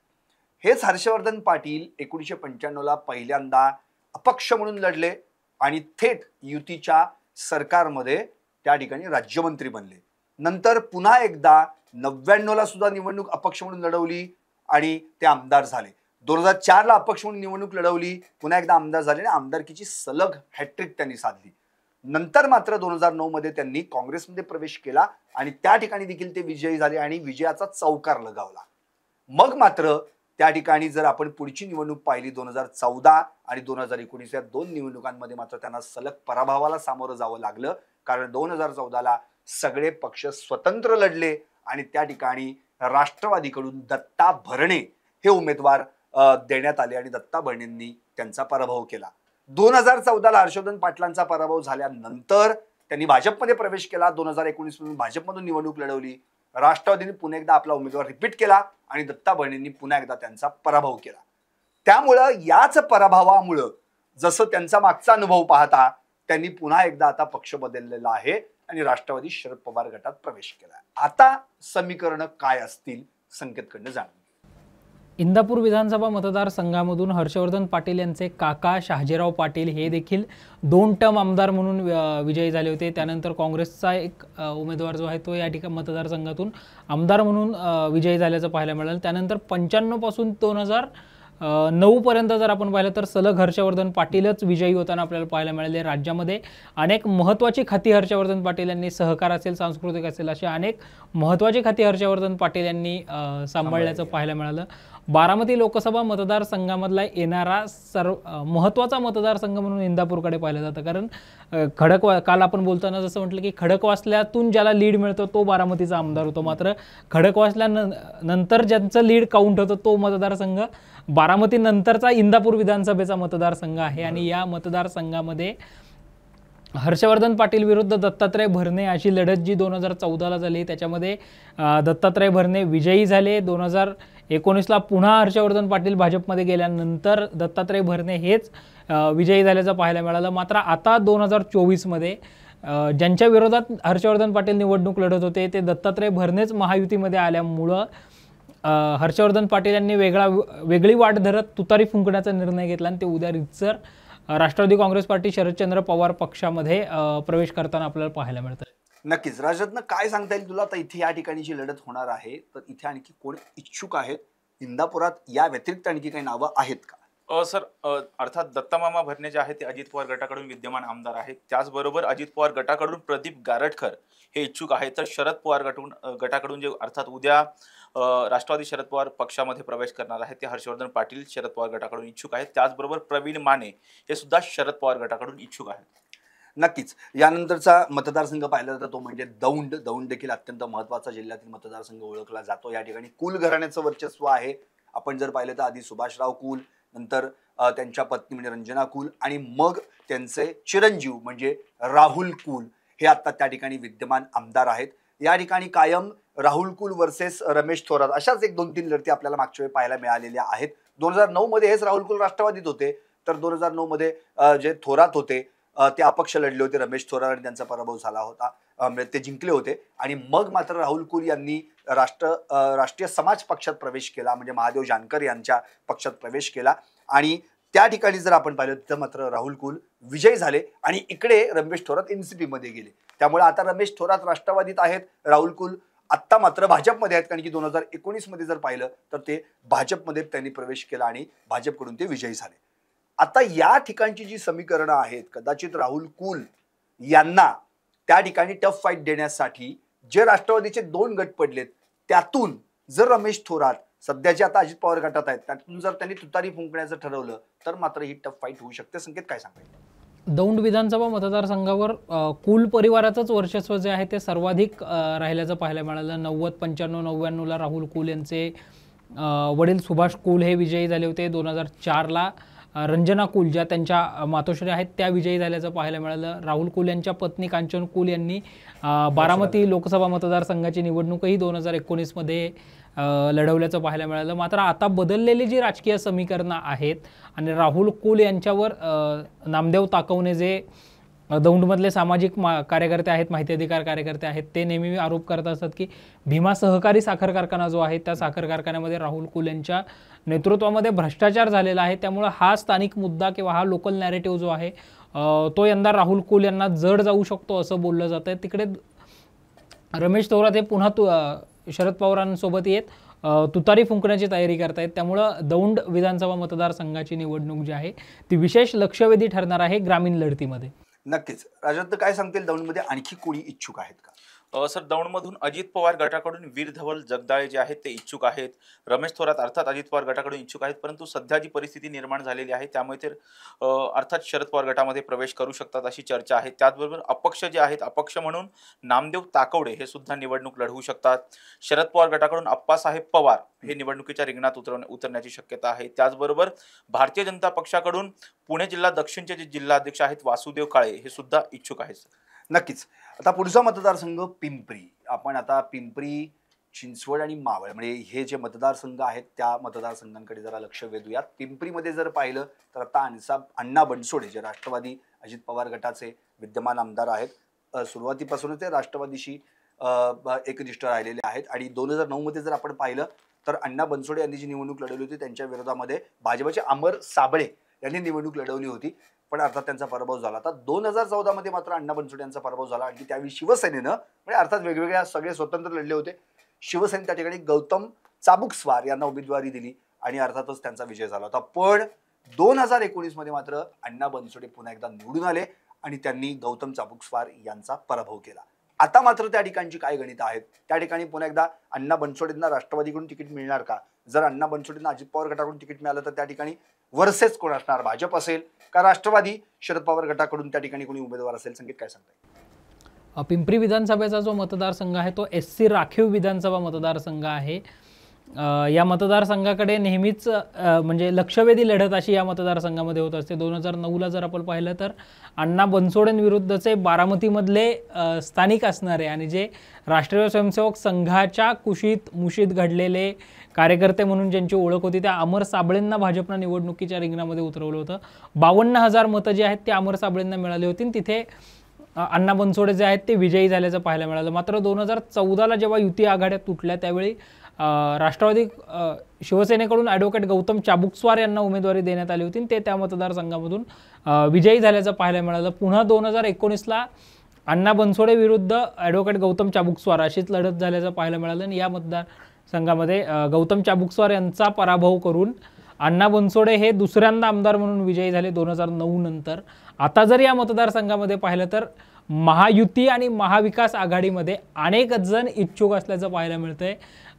हेच हर्षवर्धन पाटील 1995ला पहिल्यांदा अपक्ष म्हणून लढले आणि थेट युतीच्या सरकारमध्ये त्या ठिकाणी राज्यमंत्री बनले. नंतर पुन्हा एकदा 99ला सुद्धा निवडणूक अपक्ष म्हणून लढवली आणि ते आमदार झाले. 2004ला अपक्ष म्हणून निवडणूक लढवली, पुन्हा एकदा आमदार झाले आणि आमदारकीची सलग हॅट्रिक त्यांनी साधली. नंतर मात्र 2009 मध्ये त्यांनी काँग्रेसमध्ये प्रवेश केला आणि त्या ठिकाणी देखील ते विजयी झाले आणि विजयाचा चौकार लगावला. मग मात्र त्या ठिकाणी जर आपण पुढची निवडणूक पाहिली 2014 आणि 2019 या 2 निवडणुकांमध्ये मात्र त्यांना सलग पराभवाला सामोरं जावं लागलं. कारण 2014ला सगळे पक्ष स्वतंत्र लढले आणि त्या ठिकाणी राष्ट्रवादीकडून दत्ता भरणे हे उमेदवार देण्यात आले आणि दत्ता भरणेंनी त्यांचा पराभव केला. 2014ला हर्षवर्धन पाटलांचा पराभव झाल्यानंतर त्यांनी भाजपमध्ये प्रवेश केला. 2019 मधून भाजपमधून निवडणूक लढवली. राष्ट्रवादीने पुन्हा एकदा आपला उमेदवार रिपीट केला आणि दत्ता भरणेंनी पुन्हा एकदा त्यांचा पराभव केला. त्यामुळं याच पराभवामुळं जसं त्यांचा मागचा अनुभव पाहता त्यांनी पुन्हा एकदा आता पक्ष बदललेला आहे आणि राष्ट्रवादी शरद पवार गटात प्रवेश केला. आता समीकरण काय असतील संकेतकडनं जाणून. इंदापूर विधानसभा मतदारसंघामधून हर्षवर्धन पाटील यांचे काका शहाजीराव पाटील हे देखील 2 टर्म आमदार म्हणून विजयी झाले होते. त्यानंतर काँग्रेसचा एक उमेदवार जो आहे तो या ठिकाणी मतदारसंघातून आमदार म्हणून विजयी झाल्याचं पाहायला मिळालं. त्यानंतर 95 पासून 2009 पर्यंत जर आपण पाहिलं तर सलग हर्षवर्धन पाटीलच विजयी होताना आपल्याला पाहायला मिळाले. राज्यामध्ये अनेक महत्त्वाची खाती हर्षवर्धन पाटील यांनी, सहकार असेल, सांस्कृतिक असेल, अशी अनेक महत्त्वाची खाती हर्षवर्धन पाटील यांनी सांभाळल्याचं पाहायला मिळालं. बारामती लोकसभा मतदारसंघामधला येणारा महत्त्वाचा मतदारसंघ म्हणून इंदापूरकडे पाहिलं जातं. कारण काल आपण बोलताना जसं म्हटलं की खडकवासल्यातून ज्याला लीड मिळतो तो बारामतीचा आमदार होतो. मात्र खडकवासल्यानंतर ज्यांचं लीड काउंट होतं तो मतदारसंघ बारामती नंतरचा इंदापूर विधानसभेचा मतदारसंघ आहे आणि या मतदारसंघामध्ये हर्षवर्धन पाटील विरुद्ध दत्तात्रय भरणे अशी लढत जी 2014ला झाली त्याच्यामध्ये दत्तात्रय भरणे विजयी झाले. 2019ला पुन्हा हर्षवर्धन पाटील भाजपमध्ये गेल्यानंतर दत्तात्रय भरणे हेच विजयी झाल्याचं पाहायला मिळालं. मात्र आता 2024मध्ये ज्यांच्या विरोधात हर्षवर्धन पाटील निवडणूक लढत होते ते दत्तात्रय भरणेच महायुतीमध्ये आल्यामुळं हर्षवर्धन पाटील यांनी वेगळी वाट धरत तुतारी फुंकण्याचा निर्णय घेतला आणि ते उद्या रितसर राष्ट्रवादी काँग्रेस पार्टी शरदचंद्र पवार पक्षामध्ये प्रवेश करताना आपल्याला पाहायला मिळतं. नक्कीच राजरत्न, काय सांगता येईल तुला? तर इथे या ठिकाणी जी लढत होणार आहे तर इथे आणखी कोण इच्छुक आहेत? इंदापुरात या व्यतिरिक्त आणखी काही नावं आहेत का? सर, अर्थात दत्तामामा भरणे जे आहेत ते अजित पवार गटाकडून विद्यमान आमदार आहेत. त्याचबरोबर अजित पवार गटाकडून प्रदीप गारटकर हे इच्छुक आहेत. तर शरद पवार गटाकडून जे अर्थात उद्या राष्ट्रवादी शरद पवार पक्षामध्ये प्रवेश करणार आहेत ते हर्षवर्धन पाटील शरद पवार गटाकडून इच्छुक आहेत. त्याचबरोबर प्रवीण माने हे सुद्धा शरद पवार गटाकडून इच्छुक आहेत. नक्कीच यानंतरचा मतदारसंघ पाहिला तर तो म्हणजे दौंड. दौंड देखील अत्यंत महत्त्वाचा जिल्ह्यातील मतदारसंघ ओळखला जातो. या ठिकाणी कुल घराण्याचं वर्चस्व आहे. आपण जर पाहिलं तर आधी सुभाषराव कुल, नंतर त्यांच्या पत्नी म्हणजे रंजना कुल आणि मग त्यांचे चिरंजीव म्हणजे राहुल कुल हे आता त्या ठिकाणी विद्यमान आमदार आहेत. या ठिकाणी कायम राहुल कुल वर्सेस रमेश थोरात अशाच 1-2-3 लढती आपल्याला मागच्या वेळी पाहायला मिळालेल्या आहेत. 2009 मध्ये हेच राहुल कुल राष्ट्रवादीत होते, तर 2009 मध्ये जे थोरात होते ते अपक्ष लढले होते. रमेश थोरात आणि त्यांचा पराभव झाला होता, ते जिंकले होते. आणि मग मात्र राहुल कुल यांनी राष्ट्रीय समाज पक्षात प्रवेश केला, म्हणजे महादेव जानकर यांच्या पक्षात प्रवेश केला. आणि त्या ठिकाणी जर आपण पाहिलं तर मात्र राहुल कुल विजयी झाले आणि इकडे रमेश थोरात एनसीपी मध्ये गेले. त्यामुळे आता रमेश थोरात राष्ट्रवादीत आहेत, राहुल कुल आत्ता मात्र भाजपमध्ये आहेत. कारण की 2019 मध्ये जर पाहिलं तर ते भाजपमध्ये त्यांनी प्रवेश केला आणि भाजपकडून ते विजयी झाले. आता या ठिकाणची जी समीकरणं आहेत, कदाचित राहुल कुल यांना त्या ठिकाणी टफ फाईट देण्यासाठी जे राष्ट्रवादीचे 2 गट पडलेत त्यातून जर रमेश थोरात सध्याचे आता अजित पवार गटात आहेत त्यातून जर त्यांनी तुतारी फुंकण्याचं ठरवलं तर मात्र ही टफ फाईट होऊ शकते. संकेत, काय सांगायचं? दौंड विधानसभा मतदारसंघावर कुल परिवाराचंच वर्चस्व जे आहे ते सर्वाधिक राहिल्याचं पाहायला मिळालं. 90-95-99ला राहुल कुल यांचे वडील सुभाष कुल हे विजयी झाले होते. 2004ला रंजना कुल ज्या त्यांच्या मातोश्री आहेत त्या विजयी झाल्याचं पाहायला मिळालं. राहुल कुल यांच्या पत्नी कांचन कुल यांनी बारामती लोकसभा मतदारसंघाची निवडणूकही 2019 मध्ये लढवल्याचं पाहायला मिळालं. मात्र आता बदललेली जी राजकीय समीकरणं आहेत आणि राहुल कुल यांच्यावर नामदेव ताकवणे जे दौंडमधले सामाजिक कार्यकर्ते आहेत, माहिती अधिकार कार्यकर्ते आहेत, ते नेहमी आरोप करत असतात की भीमा सहकारी साखर कारखाना जो आहे त्या साखर कारखान्यामध्ये राहुल कुल यांच्या नेतृत्वामध्ये भ्रष्टाचार झालेला आहे. त्यामुळे हा स्थानिक मुद्दा किंवा हा लोकल नॅरेटिव्ह जो आहे तो यंदा राहुल कुल यांना जड जाऊ शकतो असं बोललं जातं आहे. तिकडे रमेश थोरात हे पुन्हा शरद पवारांसोबत येत तुतारी फुंकण्याची तयारी करतायत. त्यामुळं दौंड विधानसभा मतदारसंघाची निवडणूक जी आहे ती विशेष लक्षवेधी ठरणार आहे ग्रामीण लढतीमध्ये. नक्कीच. राजरत्न, काय सांगतील दौंडमध्ये आणखी कोणी इच्छुक आहेत का? सर, दौंडमधून अजित पवार गटाकडून वीर धवल जगदाळे जे आहेत ते इच्छुक आहेत. रमेश थोरात अर्थात अजित पवार गटाकडून इच्छुक आहेत, परंतु सध्या जी परिस्थिती निर्माण झालेली आहे त्यामुळे ते अर्थात शरद पवार गटामध्ये प्रवेश करू शकतात अशी चर्चा आहे. त्याचबरोबर अपक्ष जे आहेत, अपक्ष म्हणून नामदेव ताकवडे हे सुद्धा निवडणूक लढवू शकतात. शरद पवार गटाकडून अप्पासाहेब पवार हे निवडणुकीच्या रिंगणात उतरण्याची शक्यता आहे. त्याचबरोबर भारतीय जनता पक्षाकडून पुणे जिल्हा दक्षिणचे जे जिल्हाध्यक्ष आहेत वासुदेव काळे हे सुद्धा इच्छुक आहेत. नक्कीच. आता पुढचा मतदारसंघ पिंपरी. आपण आता पिंपरी, चिंचवड आणि मावळ म्हणजे हे जे मतदारसंघ आहेत त्या मतदारसंघांकडे जरा लक्ष वेधूयात. पिंपरीमध्ये जर पाहिलं तर आता अण्णा बनसोडे जे राष्ट्रवादी अजित पवार गटाचे विद्यमान आमदार आहेत, सुरुवातीपासूनच ते राष्ट्रवादीशी एकनिष्ठ राहिलेले आहेत. आणि 2009 मध्ये जर आपण पाहिलं तर अण्णा बनसोडे यांनी जी निवडणूक लढवली होती त्यांच्या विरोधामध्ये भाजपचे अमर साबळे यांनी निवडणूक लढवली होती, पण अर्थात त्यांचा पराभव झाला. आता 2014 मध्ये मात्र अण्णा बनसोडे यांचा पराभव झाला आणि त्यावेळी शिवसेनेनं म्हणजे अर्थात वेगवेगळ्या सगळे स्वतंत्र लढले होते. शिवसेने त्या ठिकाणी गौतम चाबुकस्वार यांना उमेदवारी दिली आणि अर्थातच त्यांचा विजय झाला होता. पण 2019 मध्ये मात्र अण्णा बनसोडे पुन्हा एकदा निवडून आले आणि त्यांनी गौतम चाबुकस्वार यांचा पराभव केला. आता मात्र त्या ठिकाणची काय गणित आहेत, त्या ठिकाणी पुन्हा एकदा अण्णा बनसोडेंना राष्ट्रवादीकडून तिकीट मिळणार का? जर अण्णा बनसोडेंना अजित पवार गटाकडून तिकीट मिळालं तर त्या ठिकाणी वर्सेस कोण असणार, भाजप असेल का राष्ट्रवादी शरद पवार गटाकडून त्या ठिकाणी कोणी उमेदवार असेल? संकेत, काय सांगताय? पिंपरी विधानसभेचा जो मतदारसंघ आहे तो SC राखीव विधानसभा मतदारसंघ आहे. या मतदारसंघाकडे नेहमीच म्हणजे लक्षवेधी लढत अशी या मतदारसंघामध्ये होत असते. 2009ला जर आपण पाहिलं तर अण्णा बनसोडेंविरुद्धचे बारामतीमधले स्थानिक असणारे आणि जे राष्ट्रीय स्वयंसेवक संघाच्या कुशीत मुशीत घडलेले कार्यकर्ते म्हणून ज्यांची ओळख होती त्या अमर साबळेंना भाजपनं निवडणुकीच्या रिंगणामध्ये उतरवलं होतं. 52,000 मतं जी आहेत ते अमर साबळेंना मिळाली होती. तिथे अण्णा बनसोडे जे आहेत ते विजयी झाल्याचं पाहायला मिळालं. मात्र 2014ला जेव्हा युती आघाड्या तुटल्या त्यावेळी राष्ट्रवादी शिवसेनेकडून ॲडव्होकेट गौतम चाबुकस्वार यांना उमेदवारी देण्यात आली होती. ते त्या मतदारसंघामधून विजयी झाल्याचं पाहायला मिळालं. पुन्हा 2019ला अण्णा बनसोडे विरुद्ध ॲडव्होकेट गौतम चाबुकस्वार अशीच लढत झाल्याचं पाहायला मिळालं आणि या मतदारसंघामध्ये गौतम चाबुकस्वार यांचा पराभव करून अण्णा बनसोडे हे दुसऱ्यांदा आमदार म्हणून विजयी झाले 2009 नंतर. आता जर या मतदारसंघामध्ये पाहिलं तर महायुती आणि महाविकास आघाडीमध्ये अनेक जण इच्छुक असल्याचं पाहायला मिळतंय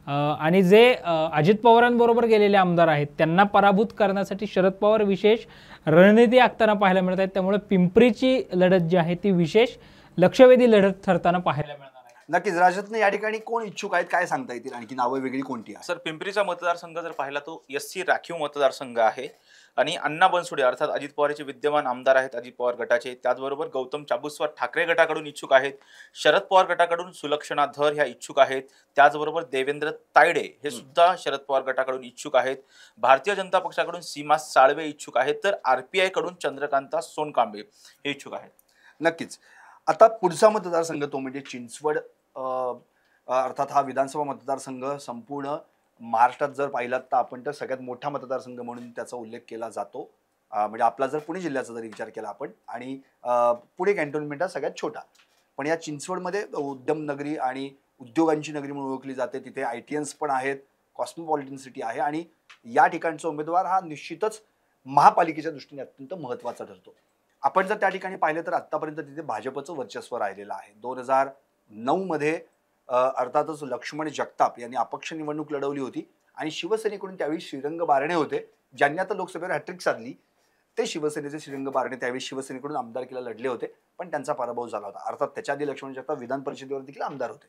आणि जे अजित पवारांबरोबर गेलेले आमदार आहेत त्यांना पराभूत करण्यासाठी शरद पवार विशेष रणनीती आखताना पाहायला मिळत आहेत. त्यामुळे पिंपरीची लढत जी आहे ती विशेष लक्षवेधी लढत ठरताना पाहायला मिळणार आहे. नक्कीच राजरत्न, या ठिकाणी कोण इच्छुक आहेत काय सांगता येतील? आणखी नावं वेगळी कोणती आहे? सर, पिंपरीचा मतदारसंघ जर पाहिला तो SC राखीव मतदारसंघ आहे आणि अण्णा बनसोडे अर्थात अजित पवारचे विद्यमान आमदार आहेत अजित पवार गटाचे, त्याचबरोबर गौतम चाबुकस्वार ठाकरे गटाकडून इच्छुक आहेत, शरद पवार गटाकडून सुलक्षणा धर ह्या इच्छुक आहेत, त्याचबरोबर देवेंद्र तायडे हे सुद्धा शरद पवार गटाकडून इच्छुक आहेत, भारतीय जनता पक्षाकडून सीमा साळवे इच्छुक आहेत, तर RPI कडून चंद्रकांता सोनकांबळे हे इच्छुक आहेत. नक्कीच. आता पुढचा मतदारसंघ तो म्हणजे चिंचवड. अर्थात हा विधानसभा मतदारसंघ संपूर्ण महाराष्ट्रात जर पाहिलात तर आपण तर सगळ्यात मोठा मतदारसंघ म्हणून त्याचा उल्लेख केला जातो. म्हणजे आपला जर पुणे जिल्ह्याचा जरी विचार केला आपण आणि पुणे कॅन्टोन्मेंट हा सगळ्यात छोटा, पण या चिंचवडमध्ये उद्यम नगरी आणि उद्योगांची नगरी म्हणून ओळखली जाते. तिथे ITNs पण आहेत, कॉस्मोपॉलिटन सिटी आहे आणि या ठिकाणचा उमेदवार हा निश्चितच महापालिकेच्या दृष्टीने अत्यंत महत्त्वाचा ठरतो. आपण जर त्या ठिकाणी पाहिलं तर आत्तापर्यंत तिथे भाजपचं वर्चस्व राहिलेलं आहे. 2009 मध्ये अर्थातच लक्ष्मण जगताप यांनी अपक्ष निवडणूक लढवली होती आणि शिवसेनेकडून त्यावेळी श्रीरंग बारणे होते, ज्यांनी आता लोकसभेवर हॅट्रिक साधली. ते शिवसेनेचे श्रीरंग बारणे त्यावेळी शिवसेनेकडून आमदारकीला लढले होते पण त्यांचा पराभव झाला होता. अर्थात त्याच्या आधी लक्ष्मण जगताप विधान परिषदेवर देखील आमदार होते.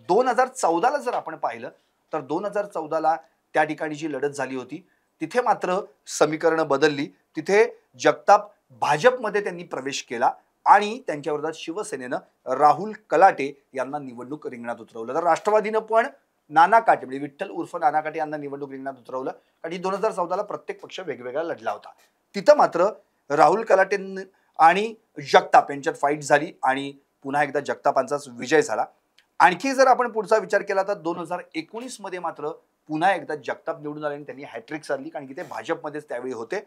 2014ला जर आपण पाहिलं तर 2014ला त्या ठिकाणी जी लढत झाली होती तिथे मात्र समीकरणं बदलली. तिथे जगताप भाजपमध्ये त्यांनी प्रवेश केला आणि त्यांच्या विरोधात शिवसेनेनं राहुल कलाटे यांना निवडणूक रिंगणात उतरवलं. तर राष्ट्रवादीनं पण नाना काटे म्हणजे विठ्ठल उर्फ नाना काटे यांना निवडणूक रिंगणात उतरवलं आणि 2014ला प्रत्येक पक्ष वेगवेगळा लढला होता. तिथं मात्र राहुल कलाटे आणि जगताप यांच्यात फाईट झाली आणि पुन्हा एकदा जगतापांचाच विजय झाला. आणखी जर आपण पुढचा विचार केला तर 2019 मध्ये मात्र पुन्हा एकदा जगताप निवडून आले आणि त्यांनी हॅट्रिक साधली कारण की ते भाजपमध्येच त्यावेळी होते.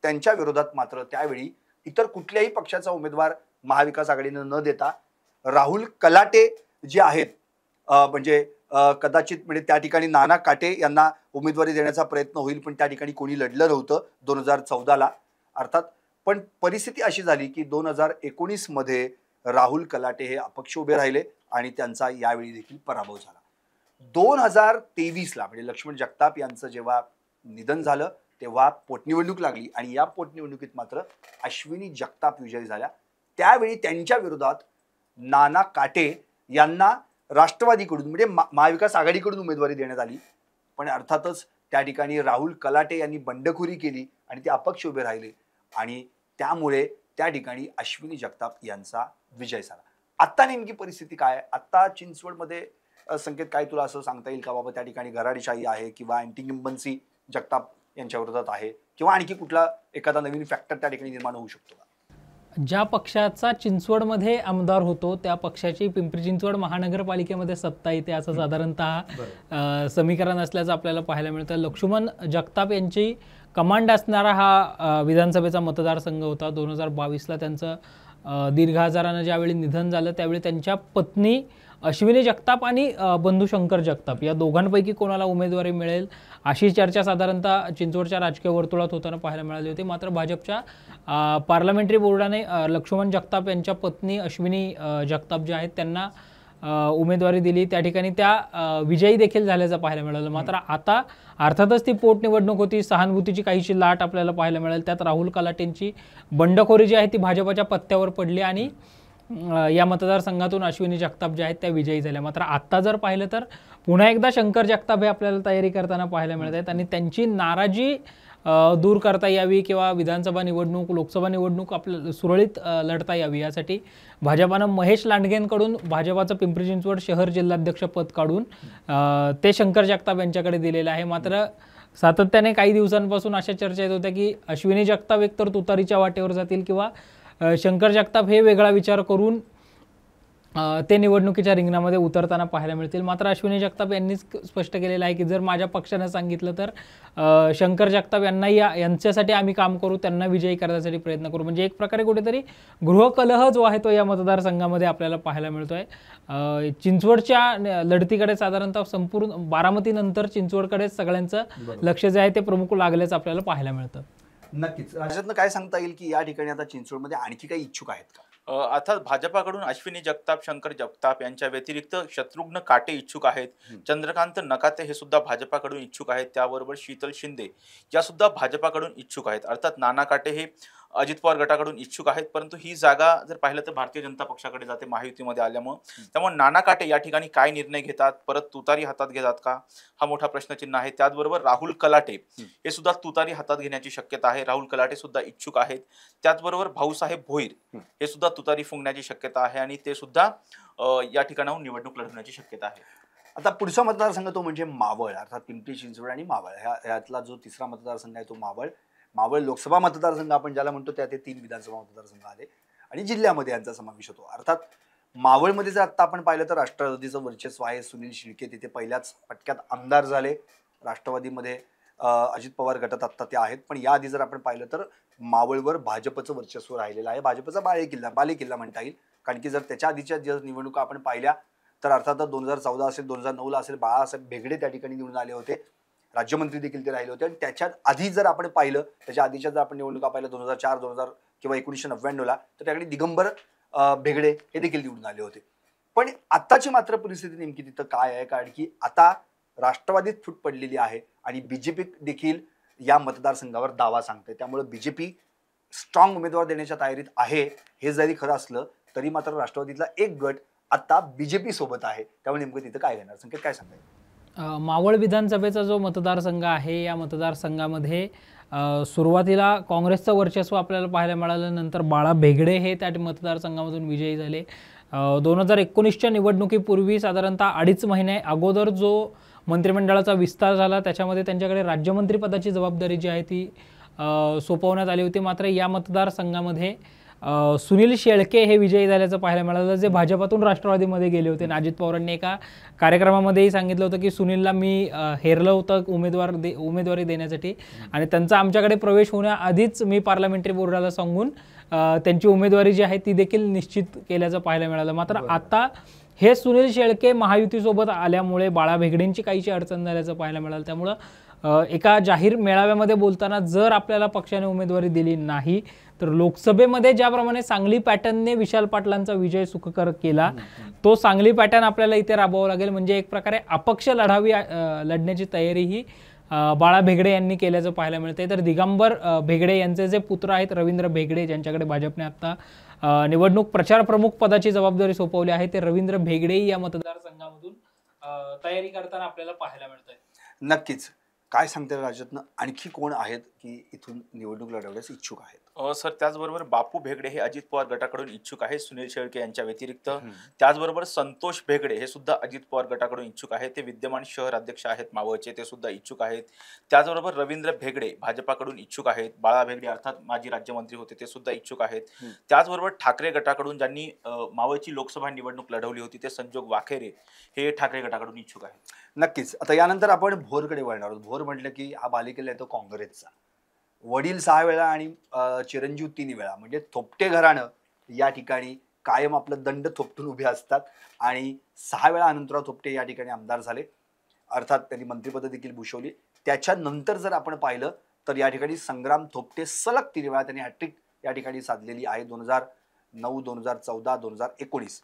त्यांच्या विरोधात मात्र त्यावेळी इतर कुठल्याही पक्षाचा उमेदवार महाविकास आघाडीनं न देता राहुल कलाटे जे आहेत म्हणजे कदाचित म्हणजे त्या ठिकाणी नाना काटे यांना उमेदवारी देण्याचा प्रयत्न होईल पण त्या ठिकाणी कोणी लढलं नव्हतं 2014ला अर्थात. पण परिस्थिती अशी झाली की 2019 मध्ये राहुल कलाटे हे अपक्ष उभे राहिले आणि त्यांचा यावेळी देखील पराभव झाला. 2023ला म्हणजे लक्ष्मण जगताप यांचं जेव्हा निधन झालं तेव्हा पोटनिवडणूक लागली आणि या पोटनिवडणुकीत मात्र अश्विनी जगताप विजयी झाल्या. त्यावेळी त्यांच्या विरोधात नाना काटे यांना राष्ट्रवादीकडून म्हणजे महाविकास आघाडीकडून उमेदवारी देण्यात आली पण अर्थातच त्या ठिकाणी राहुल कलाटे यांनी बंडखोरी केली आणि ते अपक्ष उभे राहिले आणि त्यामुळे त्या ठिकाणी अश्विनी जगताप यांचा विजय झाला. आत्ता नेमकी परिस्थिती काय? आत्ता चिंचवडमध्ये संकेत काय तुला असं सांगता येईल का बाबा त्या ठिकाणी घराडीशाही आहे किंवा अँटी इन्कम्बन्सी जगताप यांच्या विरोधात आहे किंवा आणखी कुठला एखादा नवीन फॅक्टर त्या ठिकाणी निर्माण होऊ शकतो का? ज्या पक्षाचा चिंचवडमध्ये आमदार होतो त्या पक्षाची पिंपरी चिंचवड महानगरपालिकेमध्ये सत्ता येते असं साधारणतः समीकरण असल्याचं आपल्याला पाहायला मिळतं. लक्ष्मण जगताप यांची कमांड असणारा हा विधानसभेचा मतदारसंघ होता. 2022ला त्यांचं दीर्घ आजारानं ज्यावेळी निधन झालं त्यावेळी त्यांच्या पत्नी अश्विनी जगताप आणि बंधू शंकर जगताप या दोघांपैकी कोणाला उमेदवारी मिळेल अशी चर्चा साधारणतः चिंचवडच्या राजकीय वर्तुळात होताना पाहायला मिळाली होती. मात्र भाजपच्या पार्लमेंटरी बोर्डाने लक्ष्मण जगताप यांच्या पत्नी अश्विनी जगताप ज्या आहेत त्यांना उमेदवारी दिली. त्या ठिकाणी त्या विजयी देखील झाल्याचं पाहायला मिळालं. मात्र आता अर्थातच ती पोटनिवडणूक होती, सहानुभूतीची काहीशी लाट आपल्याला पाहायला मिळेल. त्यात राहुल कलाटेंची बंडखोरी जी आहे ती भाजपच्या पत्त्यावर पडली आणि या मतदारसंघातून अश्विनी जगताप ज्या आहेत त्या विजयी झाल्या. मात्र आत्ता जर पाहिलं तर पुन्हा एकदा शंकर जगताप हे आपल्याला तयारी करताना पाहायला मिळत आहेत आणि त्यांची नाराजी दूर करता यावी किंवा विधानसभा निवडणूक लोकसभा निवडणूक आपल्याला सुरळीत लढता यावी यासाठी भाजपानं महेश लांडगेंकडून भाजपाचं पिंपरी चिंचवड शहर जिल्हाध्यक्ष पद काढून ते शंकर जगताप यांच्याकडे दिलेलं आहे. मात्र सातत्याने काही दिवसांपासून अशा चर्चा येत होत्या की अश्विनी जगताप एकतर तुतारीच्या वाटेवर जातील किंवा शंकर जगताप हे वेगळा विचार करून ते निवडणुकीच्या रिंगणामध्ये उतरताना पाहायला मिळतील. मात्र अश्विनी जगताप यांनीच स्पष्ट केलेलं आहे की जर माझ्या पक्षानं सांगितलं तर शंकर जगताप यांच्यासाठी आम्ही काम करू, त्यांना विजयी करण्यासाठी प्रयत्न करू. म्हणजे एक प्रकारे कुठेतरी गृहकलह जो आहे तो या मतदारसंघामध्ये आपल्याला पाहायला मिळतोय. चिंचवडच्या लढतीकडे साधारणतः संपूर्ण बारामतीनंतर चिंचवडकडे सगळ्यांचं लक्ष जे आहे ते प्रमुख लागल्याचं आपल्याला पाहायला मिळतं. नक्कीच. राज्यातनं काय सांगता येईल की या ठिकाणी आता चिंचवडमध्ये आणखी काही इच्छुक आहेत का? अर्थात भाजपाकडून अश्विनी जगताप, शंकर जगताप यांच्या व्यतिरिक्त शत्रुघ्न काटे इच्छुक आहेत, चंद्रकांत नकाते हे सुद्धा भाजपाकडून इच्छुक आहेत, त्याबरोबर शीतल शिंदे या सुद्धा भाजपाकडून इच्छुक आहेत. अर्थात नाना काटे हे अजित पवार गटाकडून इच्छुक आहेत, परंतु ही जागा जर पाहिलं तर भारतीय जनता पक्षाकडे जाते महायुतीमध्ये आल्यामुळे. त्यामुळे नाना काटे या ठिकाणी काय निर्णय घेतात, परत तुतारी हातात घेतात का, हा मोठा प्रश्नचिन्ह आहे. त्याचबरोबर राहुल कलाटे हे सुद्धा तुतारी हातात घेण्याची शक्यता आहे. राहुल कलाटे सुद्धा इच्छुक आहेत. त्याचबरोबर भाऊसाहेब भोईर हे सुद्धा तुतारी फुंकण्याची शक्यता आहे आणि ते सुद्धा या ठिकाणाहून निवडणूक लढवण्याची शक्यता आहे. आता पुढचा मतदारसंघ तो म्हणजे मावळ, अर्थात पिंपरी चिंचवड आणि मावळ ह्यातला जो तिसरा मतदारसंघ आहे तो मावळ लोकसभा मतदारसंघ आपण ज्याला म्हणतो त्यात 3 विधानसभा मतदारसंघ आले आणि जिल्ह्यामध्ये यांचा समावेश होतो. अर्थात मावळमध्ये जर आता आपण पाहिलं तर राष्ट्रवादीचं वर्चस्व आहे. सुनील शिर्के तिथे पहिल्याच पटक्यात आमदार झाले. राष्ट्रवादीमध्ये अजित पवार गटात आत्ता ते आहेत, पण याआधी जर आपण पाहिलं तर मावळवर भाजपचं वर्चस्व राहिलेलं आहे. भाजपचा बालेकिल्ला म्हणता येईल, कारण की जर त्याच्या आधीच्या ज्या निवडणुका आपण पाहिल्या तर अर्थात 2014 असेल, 2009ला असेल, बाळासाहेब भेगडे त्या ठिकाणी निवडून आले होते, राज्यमंत्री देखील ते राहिले होते. आणि त्याच्यात आधी जर आपण पाहिलं, त्याच्या आधीच्या जर आपण निवडणुका पाहिल्या 2004, 2000 किंवा 1999ला, तर त्याकडे दिगंबर भेगडे हे देखील निवडून आले होते. पण आत्ताची मात्र परिस्थिती नेमकी तिथं काय आहे, कारण की आता राष्ट्रवादीत फूट पडलेली आहे आणि बीजेपी देखील या मतदारसंघावर दावा सांगते. त्यामुळे बीजेपी स्ट्रॉंग उमेदवार देण्याच्या तयारीत आहे. हे जरी खरं असलं तरी मात्र राष्ट्रवादीतला एक गट आता बीजेपी सोबत आहे. त्यामुळे नेमकं तिथं काय घेणार, संकेत काय सांगायचं? मावळ विधानसभेचा जो मतदारसंघ आहे या मतदारसंघामध्ये सुरुवातीला काँग्रेसचं वर्चस्व आपल्याला पाहायला मिळालं. नंतर बाळा भेगडे हे त्या मतदारसंघामधून विजयी झाले. 2019च्या निवडणुकीपूर्वी साधारणतः 2.5 महिने अगोदर जो मंत्रिमंडळाचा विस्तार झाला त्याच्यामध्ये त्यांच्याकडे राज्यमंत्रीपदाची जबाबदारी जी आहे ती सोपवण्यात आली होती. मात्र या मतदारसंघामध्ये सुनील शेळके हे विजयी झाल्याचं पाहायला मिळालं, जे भाजपातून राष्ट्रवादीमध्ये गेले होते. अजित पवारांनी एका कार्यक्रमामध्येही सांगितलं होतं की सुनीलला मी हेरलं होतं उमेदवारी देण्यासाठी आणि त्यांचा आमच्याकडे प्रवेश होण्याआधीच मी पार्लमेंटरी बोर्डाला सांगून त्यांची उमेदवारी जी आहे ती देखील निश्चित केल्याचं पाहायला मिळालं. मात्र आता हे सुनील शेळके महायुतीसोबत आल्यामुळे बाळा भेगडेंची काहीशी अडचण झाल्याचं पाहायला मिळालं. त्यामुळं एका जाहीर मेळाव्यामध्ये बोलताना जर आपल्याला पक्षाने उमेदवारी दिली नाही तर लोकसभेमध्ये ज्याप्रमाणे सांगली पॅटर्नने विशाल पाटलांचा विजय सुखकर केला, तो सांगली पॅटर्न आपल्याला इथे राबवावं लागेल. म्हणजे एक प्रकारे अपक्ष लढण्याची तयारी ही बाळा भेगडे यांनी केल्याचं पाहायला मिळतंय. तर दिगंबर भेगडे यांचे जे पुत्र आहेत रवींद्र भेगडे, ज्यांच्याकडे भाजपने आता निवडणूक प्रचार प्रमुख पदाची जबाबदारी सोपवली आहे, ते रवींद्र भेगडेही या मतदारसंघामधून तयारी करताना आपल्याला पाहायला मिळतंय. नक्कीच. काय सांगते राज्यातनं आणखी कोण आहेत की इथून निवडणूक लढवण्यास इच्छुक आहेत? सर, त्याचबरोबर बापू भेगडे हे अजित पवार गटाकडून इच्छुक आहेत सुनील शेळके यांच्या व्यतिरिक्त. त्याचबरोबर संतोष भेगडे हे सुद्धा अजित पवार गटाकडून इच्छुक आहेत. ते विद्यमान शहर अध्यक्ष आहेत मावळचे, ते सुद्धा इच्छुक आहेत. त्याचबरोबर रवींद्र भेगडे भाजपाकडून इच्छुक आहेत. बाळा भेगडे अर्थात माजी राज्यमंत्री होते, ते सुद्धा इच्छुक आहेत. त्याचबरोबर ठाकरे गटाकडून ज्यांनी मावळची लोकसभा निवडणूक लढवली होती ते संजोग वाखेरे हे ठाकरे गटाकडून इच्छुक आहेत. नक्कीच. आता यानंतर आपण भोरकडे वळणार आहोत. भोर म्हटलं की हा बालेकिल्ला आहे तो काँग्रेसचा. वडील 6 वेळा आणि चिरंजीव 3 वेळा, म्हणजे थोपटे घराणं या ठिकाणी कायम आपलं दंड थोपटून उभे असतात आणि 6 वेळा अनंतराव थोपटे या ठिकाणी आमदार झाले. अर्थात त्यांनी मंत्रिपद देखील भूषवली. त्याच्यानंतर जर आपण पाहिलं तर या ठिकाणी संग्राम थोपटे सलग 3 वेळा त्यांनी हॅट्रिक या ठिकाणी साधलेली आहे. 2009, 2014, 2019.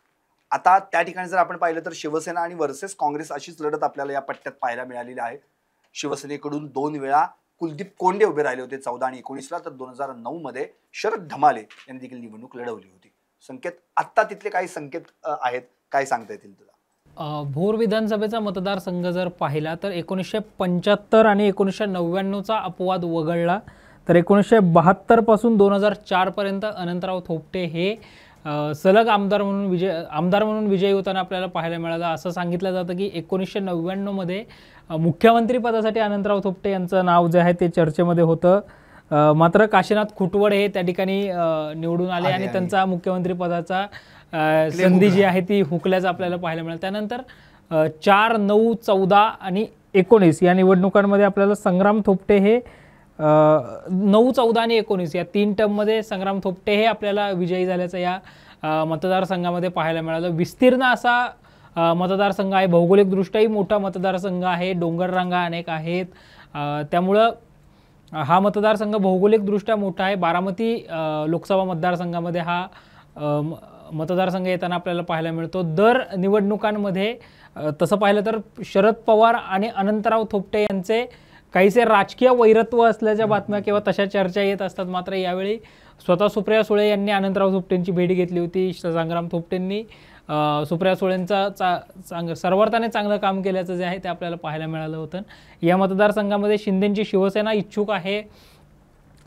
आता त्या ठिकाणी जर आपण पाहिलं तर शिवसेना आणि वर्सेस काँग्रेस अशीच लढत आपल्याला या पट्ट्यात पाहायला मिळालेली आहे. शिवसेनेकडून 2 वेळा कुलदीप कोंडे उभे राहिले होते 14 आणि 19ला, तर 2009 मध्ये शरद ढमाले यांनी देखील निवडणूक लढवली होती. संकेत, आत्ता तिथले काही संकेत आहेत, काय सांगता येतील तुला? भोर विधानसभेचा मतदारसंघ जर पाहिला तर 1975 आणि 1999चा अपवाद वगळला तर 1972 पासून 2004 पर्यंत अनंतराव थोपटे हे सलग आमदार म्हणून विजयी होताना आपल्याला पाहायला मिळालं. असं सांगितलं जातं की 1999 मध्ये मुख्यमंत्री पदासाठी अनंतराव थोपटे यांचं नाव जे आहे ते चर्चेमध्ये होतं. मात्र काशीनाथ खुटवड हे त्या ठिकाणी निवडून आले आणि त्यांचा मुख्यमंत्री पदाचा संधी जी आहे ती हुकल्याचं आपल्याला पाहायला मिळालं. त्यानंतर 4, 9, 14 आणि 19 या निवडणुकांमध्ये आपल्याला संग्राम थोपटे हे 9, 14 आणि 19 या 3 टर्ममध्ये संग्राम थोपटे हे आपल्याला विजयी झाल्याचं या मतदारसंघामध्ये पाहायला मिळालं. विस्तीर्ण असा मतदारसंघ आहे, भौगोलिकदृष्ट्याही मोठा मतदारसंघ आहे, डोंगररांगा अनेक आहेत. त्यामुळं हा मतदारसंघ भौगोलिकदृष्ट्या मोठा आहे. बारामती लोकसभा मतदारसंघामध्ये हा मतदारसंघ येताना आपल्याला पाहायला मिळतो. दर निवडणुकांमध्ये तसं पाहिलं तर शरद पवार आणि अनंतराव थोपटे यांचे काहीसे राजकीय वैरत्व असल्याच्या बातम्या किंवा तशा चर्चा येत असतात. मात्र यावेळी स्वतः सुप्रिया सुळे यांनी अनंतराव थोपटेंची भेट घेतली होती. संग्राम थोपटेंनी सुप्रिया सुळेंचा सर्वार्थाने चांगलं काम केल्याचं जे आहे ते आपल्याला पाहायला मिळालं होतं. या मतदारसंघामध्ये शिंदेची शिवसेना इच्छुक आहे.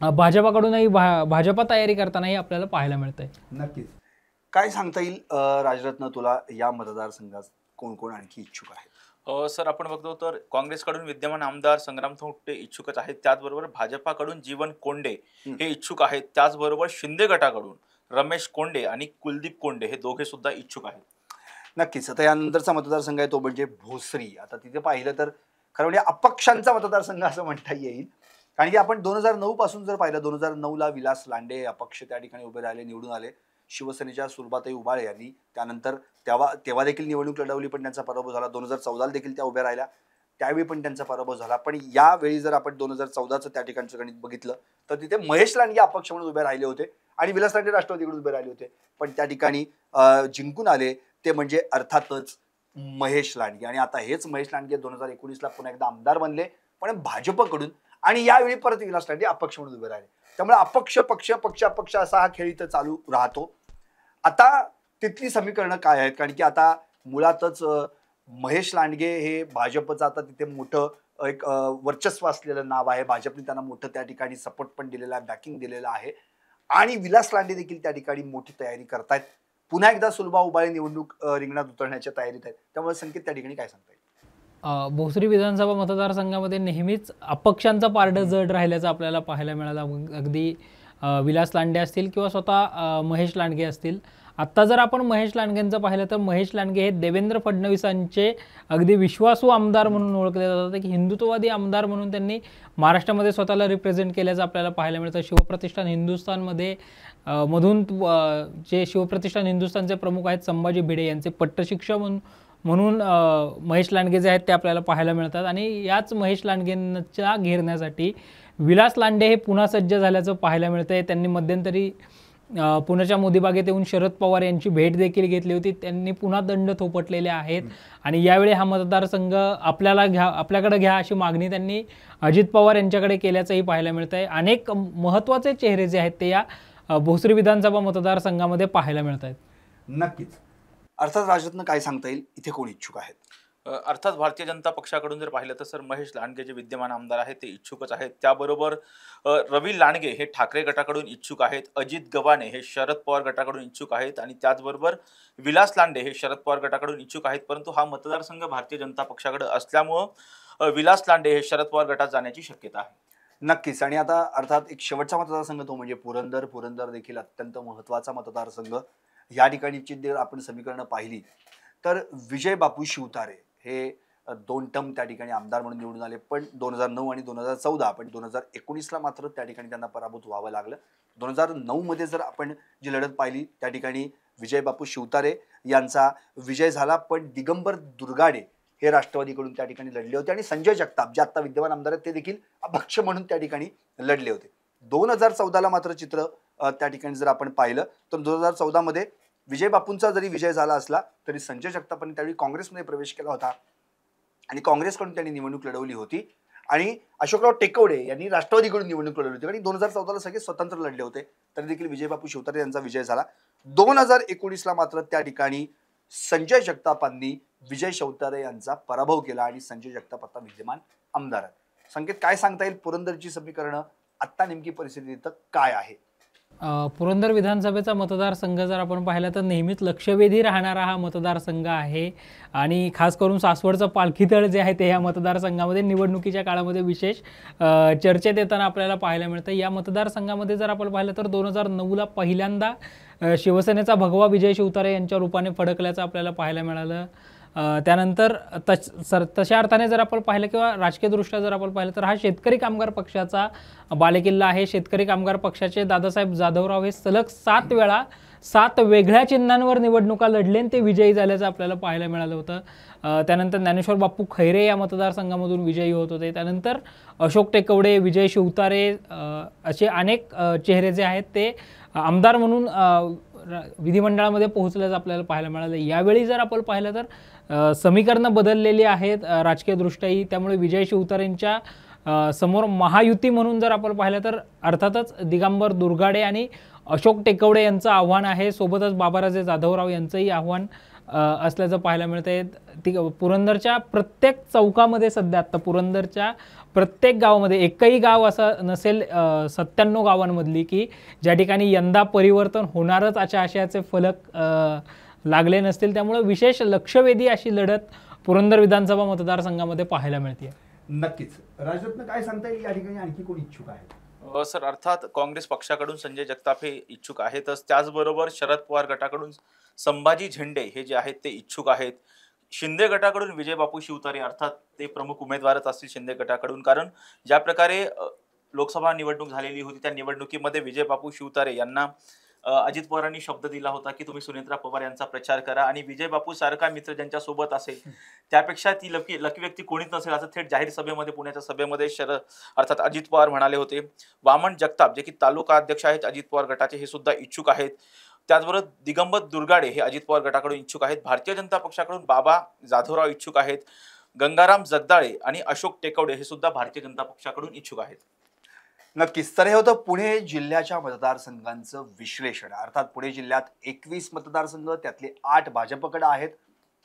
भाजपाकडूनही भाजपा तयारी करतानाही आपल्याला पाहायला मिळतंय. नक्कीच. काय सांगता येईल राजरत्न तुला या मतदारसंघात कोण कोण आणखी इच्छुक आहेत? सर, आपण बघतो तर काँग्रेसकडून विद्यमान आमदार संग्राम थोपटे इच्छुकच आहेत. त्याचबरोबर भाजपाकडून जीवन कोंडे हे इच्छुक आहेत. त्याचबरोबर शिंदे गटाकडून रमेश कोंडे आणि कुलदीप कोंडे हे दोघे सुद्धा इच्छुक आहेत. नक्कीच. आता यानंतरचा मतदारसंघ आहे तो म्हणजे भोसरी. आता तिथे पाहिलं तर खरं म्हणजे अपक्षांचा मतदारसंघ असं म्हणता येईल. कारण की आपण 2009 पासून जर पाहिलं, 2009ला विलास लांडे अपक्ष त्या ठिकाणी उभे राहिले, निवडून आले. शिवसेनेच्या सुलभाताई उबाळे यांनी त्यानंतर तेव्हा देखील निवडणूक लढवली पण त्यांचा पराभव झाला. 2014ला देखील त्या उभ्या राहिल्या, त्यावेळी पण त्यांचा पराभव झाला. पण यावेळी जर आपण 2014चं त्या ठिकाणचं गणित बघितलं तर तिथे महेश लांडगे अपक्ष म्हणून उभे राहिले होते आणि विलास लांडे राष्ट्रवादीकडून उभे राहिले होते. पण त्या ठिकाणी जिंकून आले ते म्हणजे अर्थातच महेश लांडगे. आणि आता हेच महेश लांडगे 2019ला पुन्हा एकदा आमदार बनले पण भाजपकडून, आणि यावेळी परत विलास लांडे अपक्ष म्हणून उभे राहिले. त्यामुळे अपक्ष पक्ष पक्ष अपक्ष असा हा खेळ इथं चालू राहतो. आता तिथली समीकरणं काय आहेत? कारण की आता मुळातच महेश लांडगे हे भाजपचं आता तिथे मोठं एक वर्चस्व असलेलं नाव आहे. भाजपने त्यांना मोठं त्या ठिकाणी सपोर्ट पण दिलेला आहे, बॅकिंग दिलेलं आहे. आणि विलास लांडे देखील त्या ठिकाणी मोठी तयारी करतायत. पुन्हा एकदा सुलभा उबाळे निवडणूक रिंगणात उतरण्याच्या तयारीत आहेत. त्यामुळे संकेत त्या ठिकाणी काय सांगता येईल? भोसरी विधानसभा मतदारसंघामध्ये नेहमीच अपक्षांचं पारडं जड राहिल्याचं आपल्याला पाहायला मिळालं. अगदी विलास लांडे असतील किंवा स्वतः महेश लांडगे असतील. आत्ता जर आपण महेश लांडगेंचं पाहिलं तर महेश लांडगे हे देवेंद्र फडणवीसांचे अगदी विश्वासू आमदार म्हणून ओळखले जातात. की हिंदुत्ववादी आमदार म्हणून त्यांनी महाराष्ट्रामध्ये स्वतःला रिप्रेझेंट केल्याचं आपल्याला पाहायला मिळतं. शिवप्रतिष्ठान हिंदुस्थानमध्ये मधून जे शिवप्रतिष्ठान हिंदुस्थानचे प्रमुख आहेत संभाजी भिडे यांचे पट्टशिक्षा म्हणून महेश लांडगे जे आहेत ते आपल्याला पाहायला मिळतात. आणि याच महेश लांडगेंच्या घेरण्यासाठी विलास लांडे हे पुन्हा सज्ज झाल्याचं पाहायला मिळतंय. त्यांनी मध्यंतरी पुण्याच्या मोदीबागेत येऊन शरद पवार यांची भेट देखील घेतली होती. त्यांनी पुन्हा दंड थोपटलेले आहेत आणि यावेळी हा मतदारसंघ आपल्याकडे घ्या अशी मागणी त्यांनी अजित पवार यांच्याकडे केल्याचंही पाहायला मिळतंय. अनेक महत्त्वाचे चेहरे जे आहेत ते या भोसरी विधानसभा मतदारसंघामध्ये पाहायला मिळत आहेत. नक्कीच. अर्थात राजरत्न काय सांगता येईल इथे कोण इच्छुक आहेत? अर्थात भारतीय जनता पक्षाकडून जर पाहिलं तर सर महेश लांडगे जे विद्यमान आमदार आहेत ते इच्छुकच आहेत. त्याबरोबर रवी लांडगे हे ठाकरे गटाकडून इच्छुक आहेत. अजित गव्हाणे हे शरद पवार गटाकडून इच्छुक आहेत आणि त्याचबरोबर विलास लांडे हे शरद पवार गटाकडून इच्छुक आहेत. परंतु हा मतदारसंघ भारतीय जनता पक्षाकडे असल्यामुळं विलास लांडे हे शरद पवार गटात जाण्याची शक्यता आहे. नक्कीच. आणि आता अर्थात एक शेवटचा मतदारसंघ तो म्हणजे पुरंदर देखील अत्यंत महत्त्वाचा मतदारसंघ. या ठिकाणीची जर आपण समीकरणं पाहिली तर विजय बापू शिवतारे हे 2 टर्म त्या ठिकाणी आमदार म्हणून निवडून आले. पण 2009 आणि 2014 पण 2019ला मात्र त्या ठिकाणी त्यांना पराभूत व्हावं लागलं. 2009 मध्ये जर आपण जी लढत पाहिली त्या ठिकाणी विजय बापू शिवतारे यांचा विजय झाला. पण दिगंबर दुर्गाडे हे राष्ट्रवादीकडून त्या ठिकाणी लढले होते आणि संजय जगताप जे आता विद्यमान आमदार आहेत ते देखील अपक्ष म्हणून त्या ठिकाणी लढले होते. 2014ला मात्र चित्र त्या ठिकाणी जर आपण पाहिलं तर 2014 मध्ये विजय बापूंचा जरी विजय झाला असला तरी संजय जगतापांनी त्यावेळी काँग्रेसमध्ये प्रवेश केला होता आणि काँग्रेसकडून त्यांनी निवडणूक लढवली होती. आणि अशोकराव टेकवडे यांनी राष्ट्रवादीकडून निवडणूक लढवली होती आणि 2014ला सगळे स्वतंत्र लढले होते. तरी देखील विजय बापू शिवतारे यांचा विजय झाला. 2019ला मात्र त्या ठिकाणी संजय जगतापांनी विजय शिवतारे यांचा पराभव केला आणि संजय जगताप आता विद्यमान आमदार आहेत. संकेत, काय सांगता येईल पुरंदरची समीकरणं आता नेमकी परिस्थिती इथं काय आहे? पुरंदर विधानसभेचा मतदारसंघ जर आपण पाहिला तर नेहमीच लक्षवेधी राहणारा हा मतदारसंघ आहे आणि खास करून सासवडचं पालखीतळ जे आहे ते या मतदारसंघामध्ये निवडणुकीच्या काळामध्ये विशेष चर्चेत येताना आपल्याला पाहायला मिळतं. या मतदारसंघामध्ये जर आपण पाहिलं तर 2009ला पहिल्यांदा शिवसेनेचा भगवा विजय शिवतारे यांच्या रूपाने फडकल्याचं आपल्याला पाहायला मिळालं. त्यानंतर तशा अर्थाने जर आपण पाहिलं किंवा राजकीयदृष्ट्या जर आपण पाहिलं तर हा शेतकरी कामगार पक्षाचा बालेकिल्ला आहे. शेतकरी कामगार पक्षाचे दादासाहेब जाधवराव हे सलग 7 वेळा 7 वेगळ्या चिन्हांवर निवडणुका लढले आणि ते विजयी झाल्याचं आपल्याला पाहायला मिळालं होतं. त्यानंतर ज्ञानेश्वर बाप्पू खैरे या मतदारसंघामधून विजयी होत होते. त्यानंतर अशोक टेकवडे, विजय शिवतारे असे अनेक चेहरे जे आहेत ते आमदार म्हणून विधिमंडळामध्ये पोहोचल्याचं आपल्याला पाहायला मिळालं. यावेळी जर आपण पाहिलं तर समीकरणं बदललेली आहेत राजकीयदृष्ट्याही. त्यामुळे विजय शिवतारेंच्या समोर महायुती म्हणून जर आपण पाहिलं तर अर्थातच दिगंबर दुर्गाडे आणि अशोक टेकवडे यांचं आव्हान आहे. सोबतच बाबाराजे जाधवराव यांचंही आव्हान असल्याचं पाहायला मिळतंय. पुरंदरच्या प्रत्येक चौकामध्ये सध्या आता पुरंदरच्या प्रत्येक गावामध्ये एकही गाव असं नसेल 97 गावांमधली की ज्या ठिकाणी यंदा परिवर्तन होणारच अशा आशयाचे फलक लागले नसतील. त्यामुळे विशेष लक्षवेधी अशी लढत पुरंदर विधानसभा मतदारसंघामध्ये पाहायला मिळते. नक्कीच. राजरत्न, काय सांगता येईल या ठिकाणी आणखी कोण इच्छुक आहे? सर, अर्थात काँग्रेस पक्षाकडून संजय जगताप हे इच्छुक आहेतच. त्याचबरोबर शरद पवार गटाकडून संभाजी झेंडे हे जे आहेत ते इच्छुक आहेत. शिंदे गटाकडून विजय बापू शिवतारे अर्थात ते प्रमुख उमेदवारच असतील शिंदे गटाकडून. कारण ज्या प्रकारे लोकसभा निवडणूक झालेली होती त्या निवडणुकीमध्ये विजय बापू शिवतारे यांना अजित पवारांनी शब्द दिला होता की तुम्ही सुनेत्रा पवार यांचा प्रचार करा आणि विजय बापू सारखा मित्र ज्यांच्या सोबत असेल त्यापेक्षा ती लकी व्यक्ती कोणीच नसेल असं थेट जाहीर सभेमध्ये पुण्याच्या सभेमध्ये अर्थात अजित पवार म्हणाले होते. वामन जगताप जे की तालुका अध्यक्ष आहेत अजित पवार गटाचे हे सुद्धा इच्छुक आहेत. त्याचबरोबर दिगंबर दुर्गाडे हे अजित पवार गटाकडून इच्छुक आहेत. भारतीय जनता पक्षाकडून बाबा जाधवराव इच्छुक आहेत. गंगाराम जगदाळे आणि अशोक टेकवडे हे सुद्धा भारतीय जनता पक्षाकडून इच्छुक आहेत. नक्कीच. तर हे होतं पुणे जिल्ह्याच्या मतदारसंघांचं विश्लेषण. अर्थात पुणे जिल्ह्यात 21 मतदारसंघ, त्यातले 8 भाजपकडे आहेत,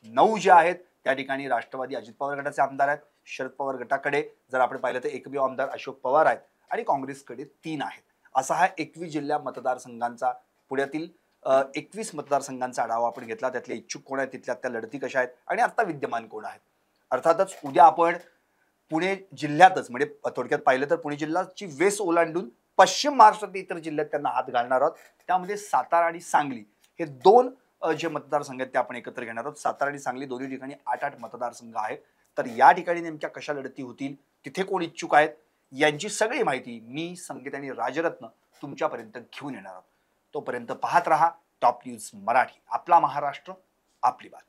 9 जे आहेत त्या ठिकाणी राष्ट्रवादी अजित पवार गटाचे आमदार आहेत. शरद पवार गटाकडे जर आपण पाहिलं तर एकमेव आमदार अशोक पवार आहेत आणि काँग्रेसकडे 3 आहेत. असा हा 21 जिल्हा मतदारसंघांचा पुण्यातील 21 मतदारसंघांचा आढावा आपण घेतला. त्यातले इच्छुक कोण आहेत, तिथल्या त्या लढती कशा आहेत आणि आता विद्यमान कोण आहेत. अर्थातच उद्या आपण पुणे जिल्ह्यातच म्हणजे थोडक्यात पाहिलं तर पुणे जिल्ह्याची वेस ओलांडून पश्चिम महाराष्ट्रातील इतर जिल्ह्यात त्यांना हात घालणार आहोत. त्यामध्ये सातारा आणि सांगली हे 2 जे मतदारसंघ आहेत ते आपण एकत्र घेणार आहोत. सातारा आणि सांगली दोन्ही ठिकाणी 8-8 मतदारसंघ आहेत. तर या ठिकाणी नेमक्या कशा लढती होतील, तिथे कोण इच्छुक आहेत यांची सगळी माहिती मी, संकेत आणि राजरत्न तुमच्यापर्यंत घेऊन येणार आहोत. तोपर्यंत पाहत रहा टॉप न्यूज मराठी. आपला महाराष्ट्र, आपली बात.